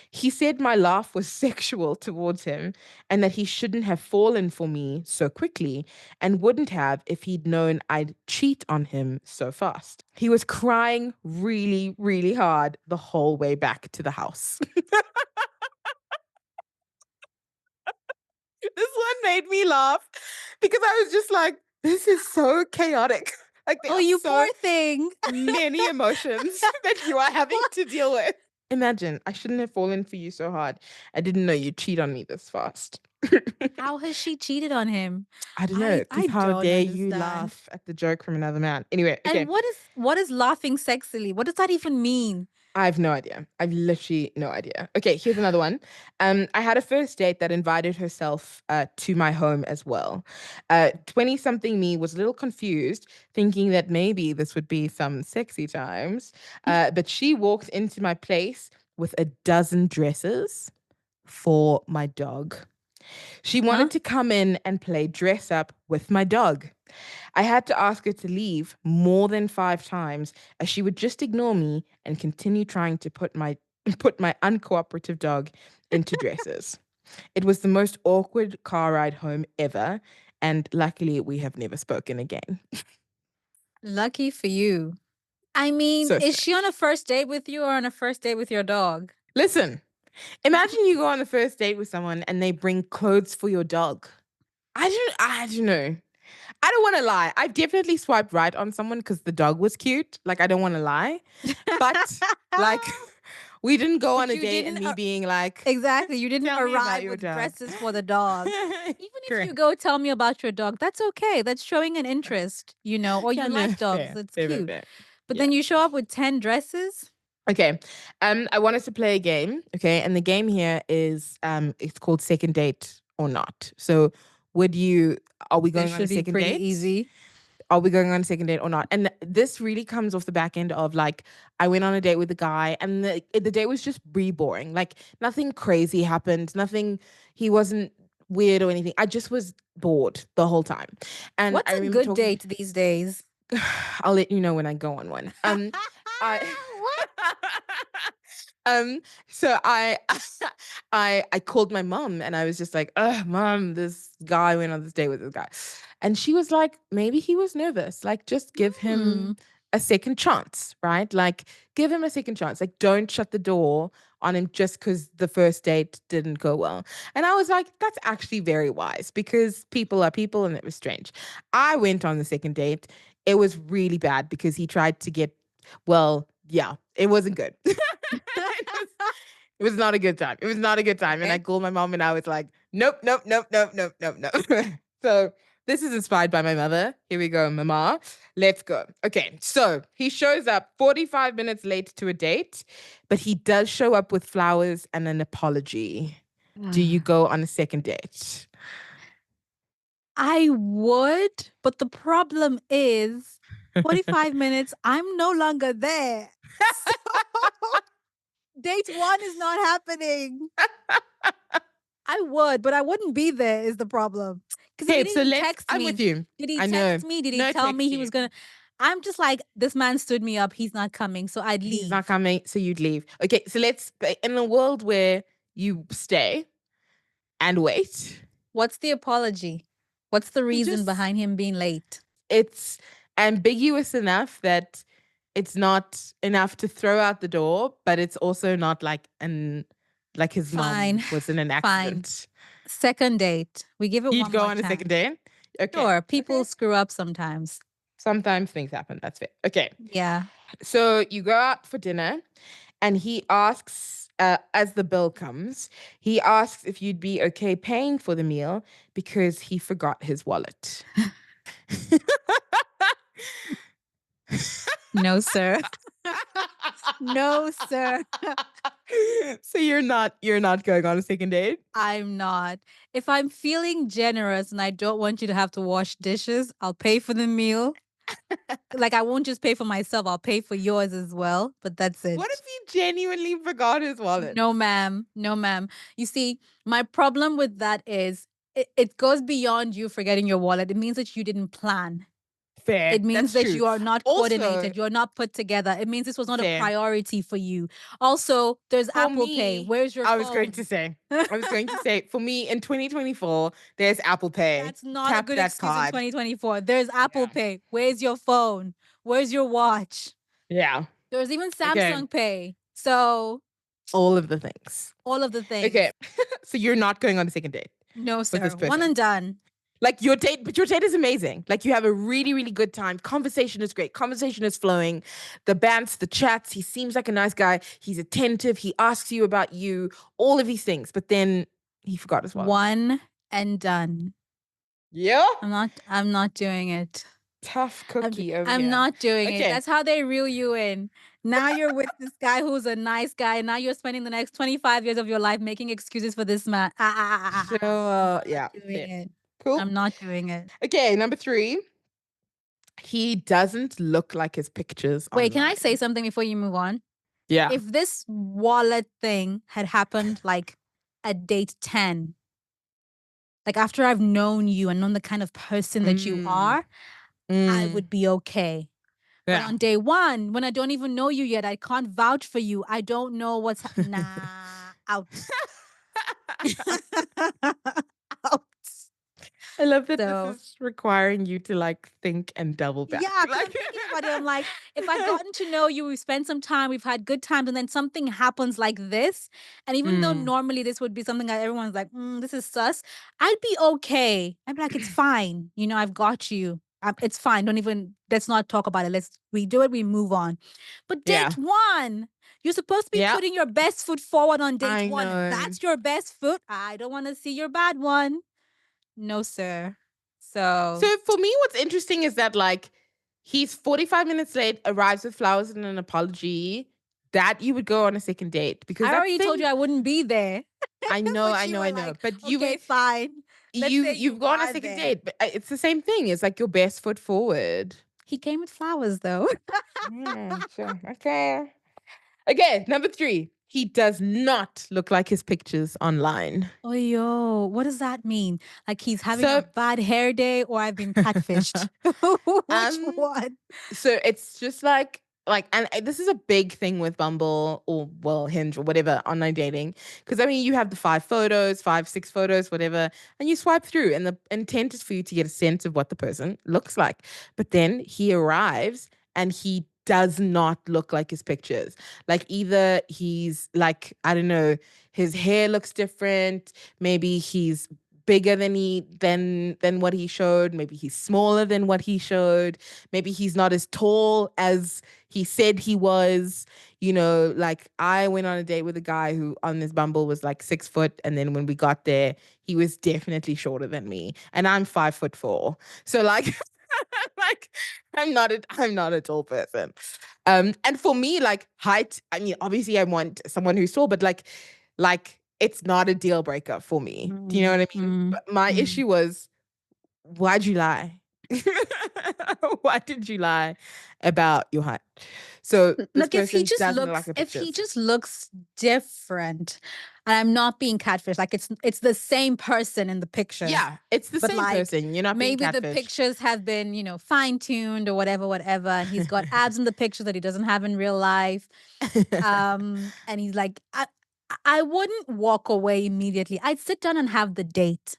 Speaker 2: He said my laugh was sexual towards him and that he shouldn't have fallen for me so quickly and wouldn't have if he'd known I'd cheat on him so fast. He was crying really, really hard the whole way back to the house. This one made me laugh because I was just like, this is so chaotic. Like, there
Speaker 1: Oh,
Speaker 2: are
Speaker 1: you poor
Speaker 2: so
Speaker 1: thing.
Speaker 2: many emotions that you are having to deal with. Imagine, I shouldn't have fallen for you so hard. I didn't know you'd cheat on me this fast.
Speaker 1: How has she cheated on him?
Speaker 2: I don't know,
Speaker 1: I
Speaker 2: because how
Speaker 1: don't
Speaker 2: dare you
Speaker 1: understand.
Speaker 2: laugh at the joke from another man? Anyway,
Speaker 1: And
Speaker 2: okay.
Speaker 1: what is laughing sexily? What does that even mean?
Speaker 2: I have no idea. I've literally no idea. Okay, here's another one. I had a first date that invited herself to my home as well. 20-something me was a little confused, thinking that maybe this would be some sexy times. But she walked into my place with a dozen dresses for my dog. She
Speaker 1: Huh?
Speaker 2: wanted to come in and play dress up with my dog. I had to ask her to leave more than 5 times as she would just ignore me and continue trying to put my uncooperative dog into dresses. It was the most awkward car ride home ever, and luckily we have never spoken again.
Speaker 1: Lucky for you. I mean,
Speaker 2: So
Speaker 1: is she on a
Speaker 2: strange.
Speaker 1: first date with you or on a first date with your dog?
Speaker 2: Listen, imagine you go on a first date with someone and they bring clothes for your dog. I don't know. I don't want to lie. I've definitely swiped right on someone because the dog was cute. Like, I don't want to lie. But, like, we didn't go on
Speaker 1: But
Speaker 2: a
Speaker 1: you
Speaker 2: date
Speaker 1: didn't
Speaker 2: and me being like,
Speaker 1: exactly. You didn't
Speaker 2: tell me about
Speaker 1: arrive
Speaker 2: your
Speaker 1: with
Speaker 2: dog.
Speaker 1: dresses for the dog. Even if you
Speaker 2: Correct.
Speaker 1: go tell me about your dog, that's okay. That's showing an interest, or
Speaker 2: Yeah,
Speaker 1: you
Speaker 2: no,
Speaker 1: like dogs.
Speaker 2: fair,
Speaker 1: That's
Speaker 2: fair, fair,
Speaker 1: cute.
Speaker 2: fair.
Speaker 1: But
Speaker 2: Yeah.
Speaker 1: then you show up with 10 dresses.
Speaker 2: Okay. I want us to play a game. Okay. And the game here is it's called second date or not. So are we
Speaker 1: This
Speaker 2: going on a
Speaker 1: should be
Speaker 2: second
Speaker 1: pretty
Speaker 2: date?
Speaker 1: easy.
Speaker 2: Are we going on a second date or not? And this really comes off the back end of like I went on a date with a guy and the date was just really boring. Like nothing crazy happened. Nothing. He wasn't weird or anything. I just was bored the whole time. And
Speaker 1: What's
Speaker 2: I
Speaker 1: a
Speaker 2: remember
Speaker 1: good
Speaker 2: talking.
Speaker 1: date these days?
Speaker 2: I'll let you know when I go on one. I
Speaker 1: What?
Speaker 2: um so I called my mom and I was just like, mom, this guy went on this date with this guy. And she was like, maybe he was nervous. Like just give him
Speaker 1: Hmm.
Speaker 2: a second chance, right? Like give him a second chance. Like don't shut the door on him just because the first date didn't go well. And I was like, that's actually very wise because people are people and it was strange. I went on the second date. It was really bad because he tried to get, well, yeah, it wasn't good. It was not a good time. It was not a good time. And I
Speaker 1: Okay.
Speaker 2: called my mom and I was like, nope, nope, nope, nope, nope, nope, nope. So this is inspired by my mother. Here we go, mama. Let's go. Okay. So he shows up 45 minutes late to a date, but he does show up with flowers and an apology. Do you go on a second date?
Speaker 1: I would, but the problem is 45 minutes, I'm no longer there. So date one is not happening. I would, but I wouldn't be there is the problem. Because if he
Speaker 2: Okay, so
Speaker 1: didn't text
Speaker 2: I'm with
Speaker 1: me,
Speaker 2: you.
Speaker 1: did he
Speaker 2: I know.
Speaker 1: text me? Did he
Speaker 2: No
Speaker 1: tell me
Speaker 2: text
Speaker 1: he
Speaker 2: you.
Speaker 1: was gonna? I'm just like, this man stood me up. He's not coming. So I'd
Speaker 2: He's not
Speaker 1: leave.
Speaker 2: coming, so you'd leave. Okay, so in a world where you stay and wait,
Speaker 1: What's the apology? What's the reason
Speaker 2: just
Speaker 1: behind him being late?
Speaker 2: it's ambiguous enough that it's not enough to throw out the door, but it's also not like his
Speaker 1: Fine.
Speaker 2: mom was in an
Speaker 1: Fine.
Speaker 2: accident.
Speaker 1: Second date. We give it
Speaker 2: You'd
Speaker 1: one
Speaker 2: go
Speaker 1: more
Speaker 2: on a second
Speaker 1: chance.
Speaker 2: date? Okay.
Speaker 1: Sure.
Speaker 2: Okay.
Speaker 1: People screw up sometimes.
Speaker 2: Sometimes things happen. That's fair. Okay.
Speaker 1: Yeah.
Speaker 2: So you go out for dinner and he asks, as the bill comes, he asks if you'd be okay paying for the meal because he forgot his wallet.
Speaker 1: No, sir. No, sir.
Speaker 2: So you're not going on a second date?
Speaker 1: I'm not. If I'm feeling generous and I don't want you to have to wash dishes, I'll pay for the meal. Like I won't just pay for myself, I'll pay for yours as well, but that's
Speaker 2: What
Speaker 1: it.
Speaker 2: if he genuinely forgot his wallet?
Speaker 1: No, ma'am. No, ma'am. You see, my problem with that is it goes beyond you forgetting your wallet. It means that you didn't plan.
Speaker 2: Fair.
Speaker 1: It means
Speaker 2: That's
Speaker 1: that
Speaker 2: true.
Speaker 1: you are not
Speaker 2: Also,
Speaker 1: coordinated. You're not put together. It means this was not a
Speaker 2: fair.
Speaker 1: priority for you. Also, there's
Speaker 2: For
Speaker 1: Apple Pay.
Speaker 2: me,
Speaker 1: Where's your
Speaker 2: I was going
Speaker 1: phone?
Speaker 2: to say, for me in 2024, there's Apple Pay.
Speaker 1: That's not a
Speaker 2: Tap
Speaker 1: good
Speaker 2: that
Speaker 1: excuse in
Speaker 2: card.
Speaker 1: 2024. There's Apple
Speaker 2: Yeah.
Speaker 1: Pay. Where's your phone? Where's your watch?
Speaker 2: Yeah.
Speaker 1: There's even
Speaker 2: Okay.
Speaker 1: Samsung Pay. So,
Speaker 2: All of the things.
Speaker 1: all of the
Speaker 2: Okay.
Speaker 1: things.
Speaker 2: So you're not going on a second date
Speaker 1: No,
Speaker 2: with this
Speaker 1: sir. One
Speaker 2: person.
Speaker 1: and done.
Speaker 2: Like your date is amazing. Like you have a really, really good time. Conversation is great. Conversation is flowing. The bants, the chats. He seems like a nice guy. He's attentive. He asks you about you, all of these things. But then he forgot his wallet.
Speaker 1: One and done.
Speaker 2: Yeah.
Speaker 1: I'm not doing it.
Speaker 2: Tough
Speaker 1: I'm
Speaker 2: cookie over
Speaker 1: I'm
Speaker 2: here.
Speaker 1: not doing it.
Speaker 2: Okay.
Speaker 1: That's how they reel you in. Now you're with this guy who's a nice guy. Now you're spending the next 25 years of your life making excuses for this man.
Speaker 2: So
Speaker 1: I'm not
Speaker 2: yeah.
Speaker 1: doing
Speaker 2: Fair.
Speaker 1: it.
Speaker 2: Cool.
Speaker 1: I'm not doing it.
Speaker 2: Okay, number 3. He doesn't look like his pictures
Speaker 1: Wait, can I say
Speaker 2: online.
Speaker 1: something before you move on?
Speaker 2: Yeah.
Speaker 1: If this wallet thing had happened like at date 10, Like after I've known you and known the kind of person that you
Speaker 2: Mm,
Speaker 1: are, I
Speaker 2: mm,
Speaker 1: would be okay. But
Speaker 2: yeah.
Speaker 1: on day one, when I don't even know you yet, I can't vouch for you. I don't know nah, out. Out.
Speaker 2: I love that this
Speaker 1: So
Speaker 2: is requiring you to like think and double back.
Speaker 1: yeah, because I'm
Speaker 2: Like,
Speaker 1: thinking about it. I'm like, if I've gotten to know you, we've spent some time, we've had good times, and then something happens like this. And even though
Speaker 2: mm,
Speaker 1: normally this would be something that everyone's like, this is sus, I'd be okay. I'd be like, it's fine. I've got you. It's fine. Don't even, let's not talk about it. We do it, we move on. But date
Speaker 2: yeah,
Speaker 1: one, you're supposed to be
Speaker 2: yeah,
Speaker 1: putting your best foot forward on date
Speaker 2: I
Speaker 1: one. And
Speaker 2: know.
Speaker 1: that's your best foot. I don't want to see your bad one. No, sir. So
Speaker 2: So for me, what's interesting is that like he's 45 minutes late, arrives with flowers and an apology. That you would go on a second date because
Speaker 1: I
Speaker 2: that's the
Speaker 1: already told you
Speaker 2: thing.
Speaker 1: I wouldn't be there.
Speaker 2: I know,
Speaker 1: But
Speaker 2: I
Speaker 1: you
Speaker 2: know,
Speaker 1: were
Speaker 2: I know.
Speaker 1: like,
Speaker 2: But you
Speaker 1: okay,
Speaker 2: would
Speaker 1: fine. Let's say you
Speaker 2: you've gone a
Speaker 1: are
Speaker 2: second
Speaker 1: there.
Speaker 2: date, but it's the same thing. It's like your best foot forward.
Speaker 1: He came with flowers though.
Speaker 2: Sure. Okay. Okay, number 3. He does not look like his pictures online.
Speaker 1: Oh, yo, what does that mean? Like he's having a
Speaker 2: So,
Speaker 1: bad hair day or I've been catfished? Which
Speaker 2: um,
Speaker 1: one?
Speaker 2: so it's just like and this is a big thing with Bumble or well Hinge or whatever online dating because I mean you have the 6 photos whatever and you swipe through and the intent is for you to get a sense of what the person looks like, but then he arrives and he does not look like his pictures. Like either he's like I don't know, his hair looks different, maybe he's bigger than what he showed, maybe he's smaller than what he showed, maybe he's not as tall as he said he was. Like I went on a date with a guy who on this Bumble was like 6 foot, and then when we got there, he was definitely shorter than me, and I'm 5'4". So like, like I'm not a tall person. And for me, like height, I mean, obviously I want someone who's tall, but like it's not a deal breaker for me. Do you know
Speaker 1: Mm,
Speaker 2: what I mean?
Speaker 1: mm,
Speaker 2: But my
Speaker 1: mm.
Speaker 2: issue was, why'd you lie? Why did you lie about your height? So this
Speaker 1: Look,
Speaker 2: person doesn't like the
Speaker 1: if he
Speaker 2: pictures.
Speaker 1: just looks different, and I'm not being catfish, like it's the same person in the pictures.
Speaker 2: Yeah, it's the
Speaker 1: But
Speaker 2: same
Speaker 1: like
Speaker 2: person. You're not being
Speaker 1: maybe the
Speaker 2: catfished.
Speaker 1: pictures have been, fine tuned or whatever, whatever. And he's got abs in the picture that he doesn't have in real life. And he's like, I wouldn't walk away immediately. I'd sit down and have the date.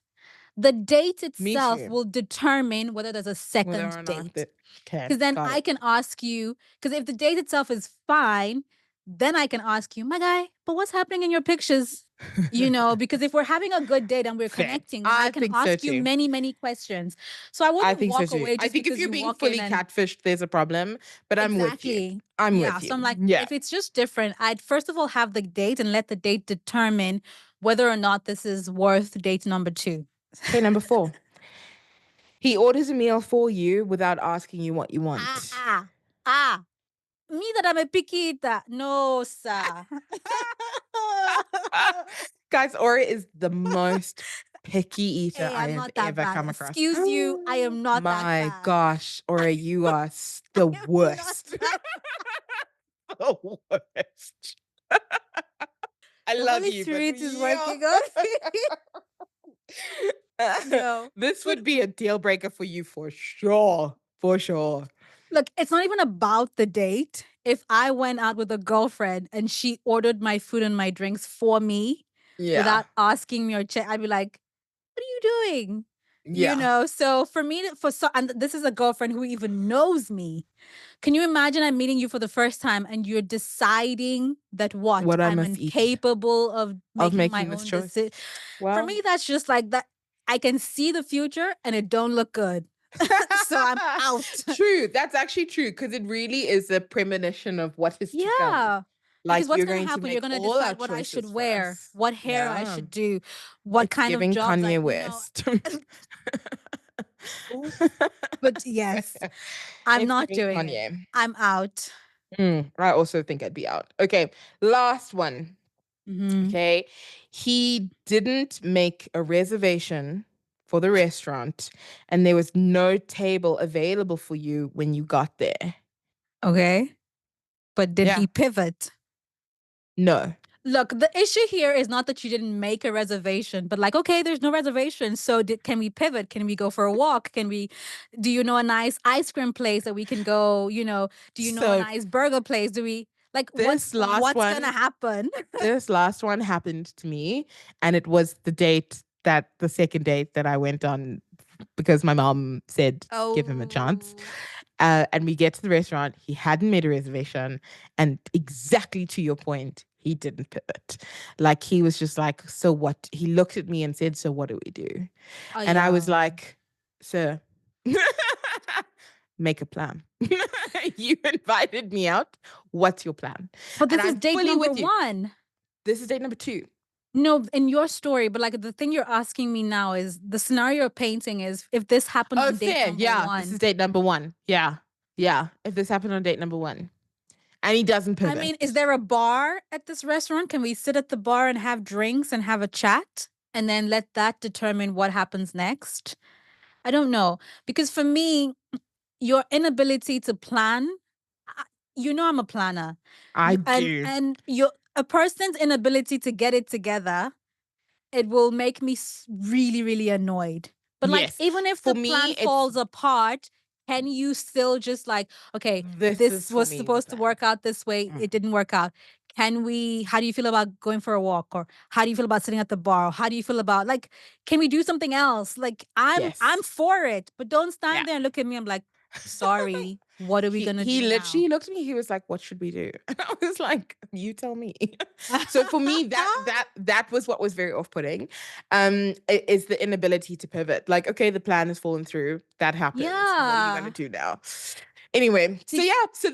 Speaker 1: The date
Speaker 2: Me
Speaker 1: itself
Speaker 2: too.
Speaker 1: will determine whether there's a
Speaker 2: Whether
Speaker 1: second
Speaker 2: or not
Speaker 1: date.
Speaker 2: that. Okay,
Speaker 1: Because then
Speaker 2: got
Speaker 1: I
Speaker 2: it.
Speaker 1: can ask you, because if the date itself is fine, then I can ask you, my guy, but what's happening in your pictures? Because if we're having a good date and we're
Speaker 2: Fair.
Speaker 1: connecting, then I
Speaker 2: I
Speaker 1: can
Speaker 2: think so
Speaker 1: ask you
Speaker 2: too.
Speaker 1: many, many questions. So I
Speaker 2: I
Speaker 1: wouldn't
Speaker 2: think so
Speaker 1: walk
Speaker 2: too.
Speaker 1: away
Speaker 2: I
Speaker 1: just
Speaker 2: think if
Speaker 1: because
Speaker 2: you're
Speaker 1: you
Speaker 2: being
Speaker 1: walk in
Speaker 2: fully
Speaker 1: and
Speaker 2: catfished, there's a problem. But I'm with you.
Speaker 1: exactly.
Speaker 2: I'm
Speaker 1: Yeah.
Speaker 2: with
Speaker 1: So
Speaker 2: you.
Speaker 1: I'm like,
Speaker 2: Yeah.
Speaker 1: if it's just different, I'd first of all have the date and let the date determine whether or not this is worth date number two.
Speaker 2: Okay, number 4. He orders a meal for you without asking you what you
Speaker 1: Ah,
Speaker 2: want.
Speaker 1: ah, ah. Me that I'm a picky eater. No, sir.
Speaker 2: Guys, Ori is the most picky eater
Speaker 1: Hey,
Speaker 2: I
Speaker 1: I'm
Speaker 2: have
Speaker 1: not that
Speaker 2: ever
Speaker 1: bad.
Speaker 2: come across.
Speaker 1: Excuse you. I am not that
Speaker 2: My
Speaker 1: bad.
Speaker 2: gosh,
Speaker 1: I
Speaker 2: Ori, you are the
Speaker 1: am not
Speaker 2: worst.
Speaker 1: that.
Speaker 2: The worst. I
Speaker 1: The
Speaker 2: love
Speaker 1: Holy
Speaker 2: you, but
Speaker 1: Spirit is
Speaker 2: yeah.
Speaker 1: working on me. No.
Speaker 2: This
Speaker 1: But
Speaker 2: would be a deal breaker for you for sure. For sure.
Speaker 1: look, it's not even about the date. If I went out with a girlfriend and she ordered my food and my drinks for me
Speaker 2: Yeah.
Speaker 1: without asking me or check, I'd be like, what are you doing?
Speaker 2: Yeah.
Speaker 1: So for me, and this is a girlfriend who even knows me. Can you imagine I'm meeting you for the first time and you're deciding that what
Speaker 2: What I
Speaker 1: I'm
Speaker 2: must eat
Speaker 1: incapable of
Speaker 2: of
Speaker 1: making my
Speaker 2: making this
Speaker 1: own
Speaker 2: choice.
Speaker 1: decision? For
Speaker 2: Well,
Speaker 1: me, that's just like that. I can see the future and it don't look good. So I'm out.
Speaker 2: true. That's actually true because it really is a premonition of what is to come.
Speaker 1: Yeah. Because
Speaker 2: Like
Speaker 1: what's
Speaker 2: you're
Speaker 1: going to
Speaker 2: going to
Speaker 1: happen? You're
Speaker 2: make
Speaker 1: going to
Speaker 2: all our
Speaker 1: decide what I should
Speaker 2: choices for
Speaker 1: wear,
Speaker 2: us.
Speaker 1: what hair I
Speaker 2: Yeah.
Speaker 1: should do, what
Speaker 2: It's
Speaker 1: kind of
Speaker 2: giving
Speaker 1: jobs
Speaker 2: Kanye West.
Speaker 1: oof. But yes, I'm
Speaker 2: It's
Speaker 1: not
Speaker 2: giving
Speaker 1: doing it.
Speaker 2: Kanye.
Speaker 1: I'm out.
Speaker 2: I also think I'd be out. Okay, last one.
Speaker 1: Hmm.
Speaker 2: Okay. He didn't make a reservation for the restaurant, and there was no table available for you when you got there.
Speaker 1: Okay. But did
Speaker 2: Yeah.
Speaker 1: he pivot?
Speaker 2: No.
Speaker 1: Look, the issue here is not that you didn't make a reservation, but like, okay, there's no reservation. So can we pivot? Can we go for a walk? Do you know a nice ice cream place that we can go, do you know a
Speaker 2: So
Speaker 1: nice burger place? Do we like
Speaker 2: this last
Speaker 1: what's gonna
Speaker 2: one,
Speaker 1: happen?
Speaker 2: this last one happened to me, and it was the second date that I went on because my mom said give him a chance.
Speaker 1: Oh,
Speaker 2: And we get to the restaurant. He hadn't made a reservation. And exactly to your point, he didn't pivot. Like he was just like, so what? He looked at me and said, so what do we do?
Speaker 1: oh
Speaker 2: And I was
Speaker 1: yeah.
Speaker 2: like, sir, make a plan. You invited me out. What's your plan?
Speaker 1: But
Speaker 2: And
Speaker 1: this is
Speaker 2: I'm
Speaker 1: date
Speaker 2: fully
Speaker 1: number
Speaker 2: with you.
Speaker 1: one.
Speaker 2: This is date number 2.
Speaker 1: No, in your story, but like the thing you're asking me now is the scenario you're painting is if this happened
Speaker 2: Oh,
Speaker 1: on date
Speaker 2: fair.
Speaker 1: number
Speaker 2: Yeah. This is
Speaker 1: one.
Speaker 2: date number 1. Yeah. Yeah. If this happened on date number 1 and he doesn't
Speaker 1: I mean, is
Speaker 2: pivot.
Speaker 1: there a bar at this restaurant? Can we sit at the bar and have drinks and have a chat and then let that determine what happens next? I don't know. Because for me, your inability to plan, I- I'm a planner.
Speaker 2: I do.
Speaker 1: And your a person's inability to get it together, it will make me really, really annoyed. But like,
Speaker 2: Yes.
Speaker 1: even if
Speaker 2: For
Speaker 1: the
Speaker 2: me,
Speaker 1: plan
Speaker 2: it's
Speaker 1: falls apart, can you still just like, okay,
Speaker 2: this
Speaker 1: this
Speaker 2: is for
Speaker 1: was
Speaker 2: me the
Speaker 1: supposed to
Speaker 2: plan.
Speaker 1: work out this way,
Speaker 2: Mm.
Speaker 1: it didn't work out. How do you feel about going for a walk? Or how do you feel about sitting at the bar? Or how do you feel about like, can we do something else? Like, I'm
Speaker 2: Yes.
Speaker 1: for it, but don't
Speaker 2: Yeah.
Speaker 1: stand there and look at me. I'm like, sorry, what are we gonna
Speaker 2: He
Speaker 1: do now?
Speaker 2: literally looked at me. He was like, "What should we do?" And I was like, "You tell me." So for me, that was what was very off-putting. Is the inability to pivot. Like, okay, the plan has fallen through. That happens. What are you gonna
Speaker 1: Yeah.
Speaker 2: do now? Anyway, so
Speaker 1: See,
Speaker 2: yeah, so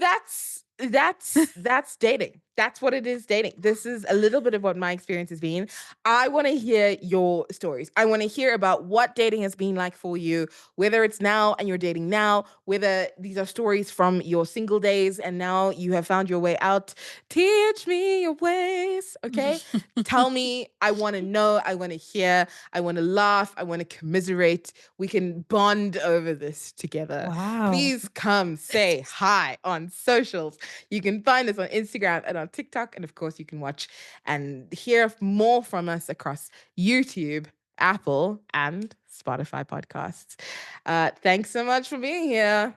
Speaker 2: that's dating. That's what it is, dating. This is a little bit of what my experience has been. I want to hear your stories. I want to hear about what dating has been like for you, whether it's now and you're dating now, whether these are stories from your single days and now you have found your way out. Teach me your ways, okay? Tell me. I want to know. I want to hear. I want to laugh. I want to commiserate. We can bond over this together.
Speaker 1: wow.
Speaker 2: Please come say hi on socials. You can find us on Instagram and on TikTok. And of course, you can watch and hear more from us across YouTube, Apple, and Spotify podcasts. Thanks so much for being here.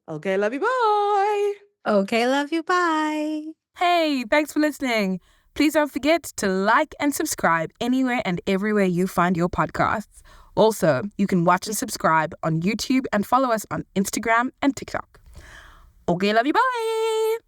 Speaker 2: Okay, love you. Bye.
Speaker 1: Okay, love you. Bye.
Speaker 3: Hey, thanks for listening. Please don't forget to like and subscribe anywhere and everywhere you find your podcasts. Also, you can watch and subscribe on YouTube and follow us on Instagram and TikTok. Okay, love you. Bye.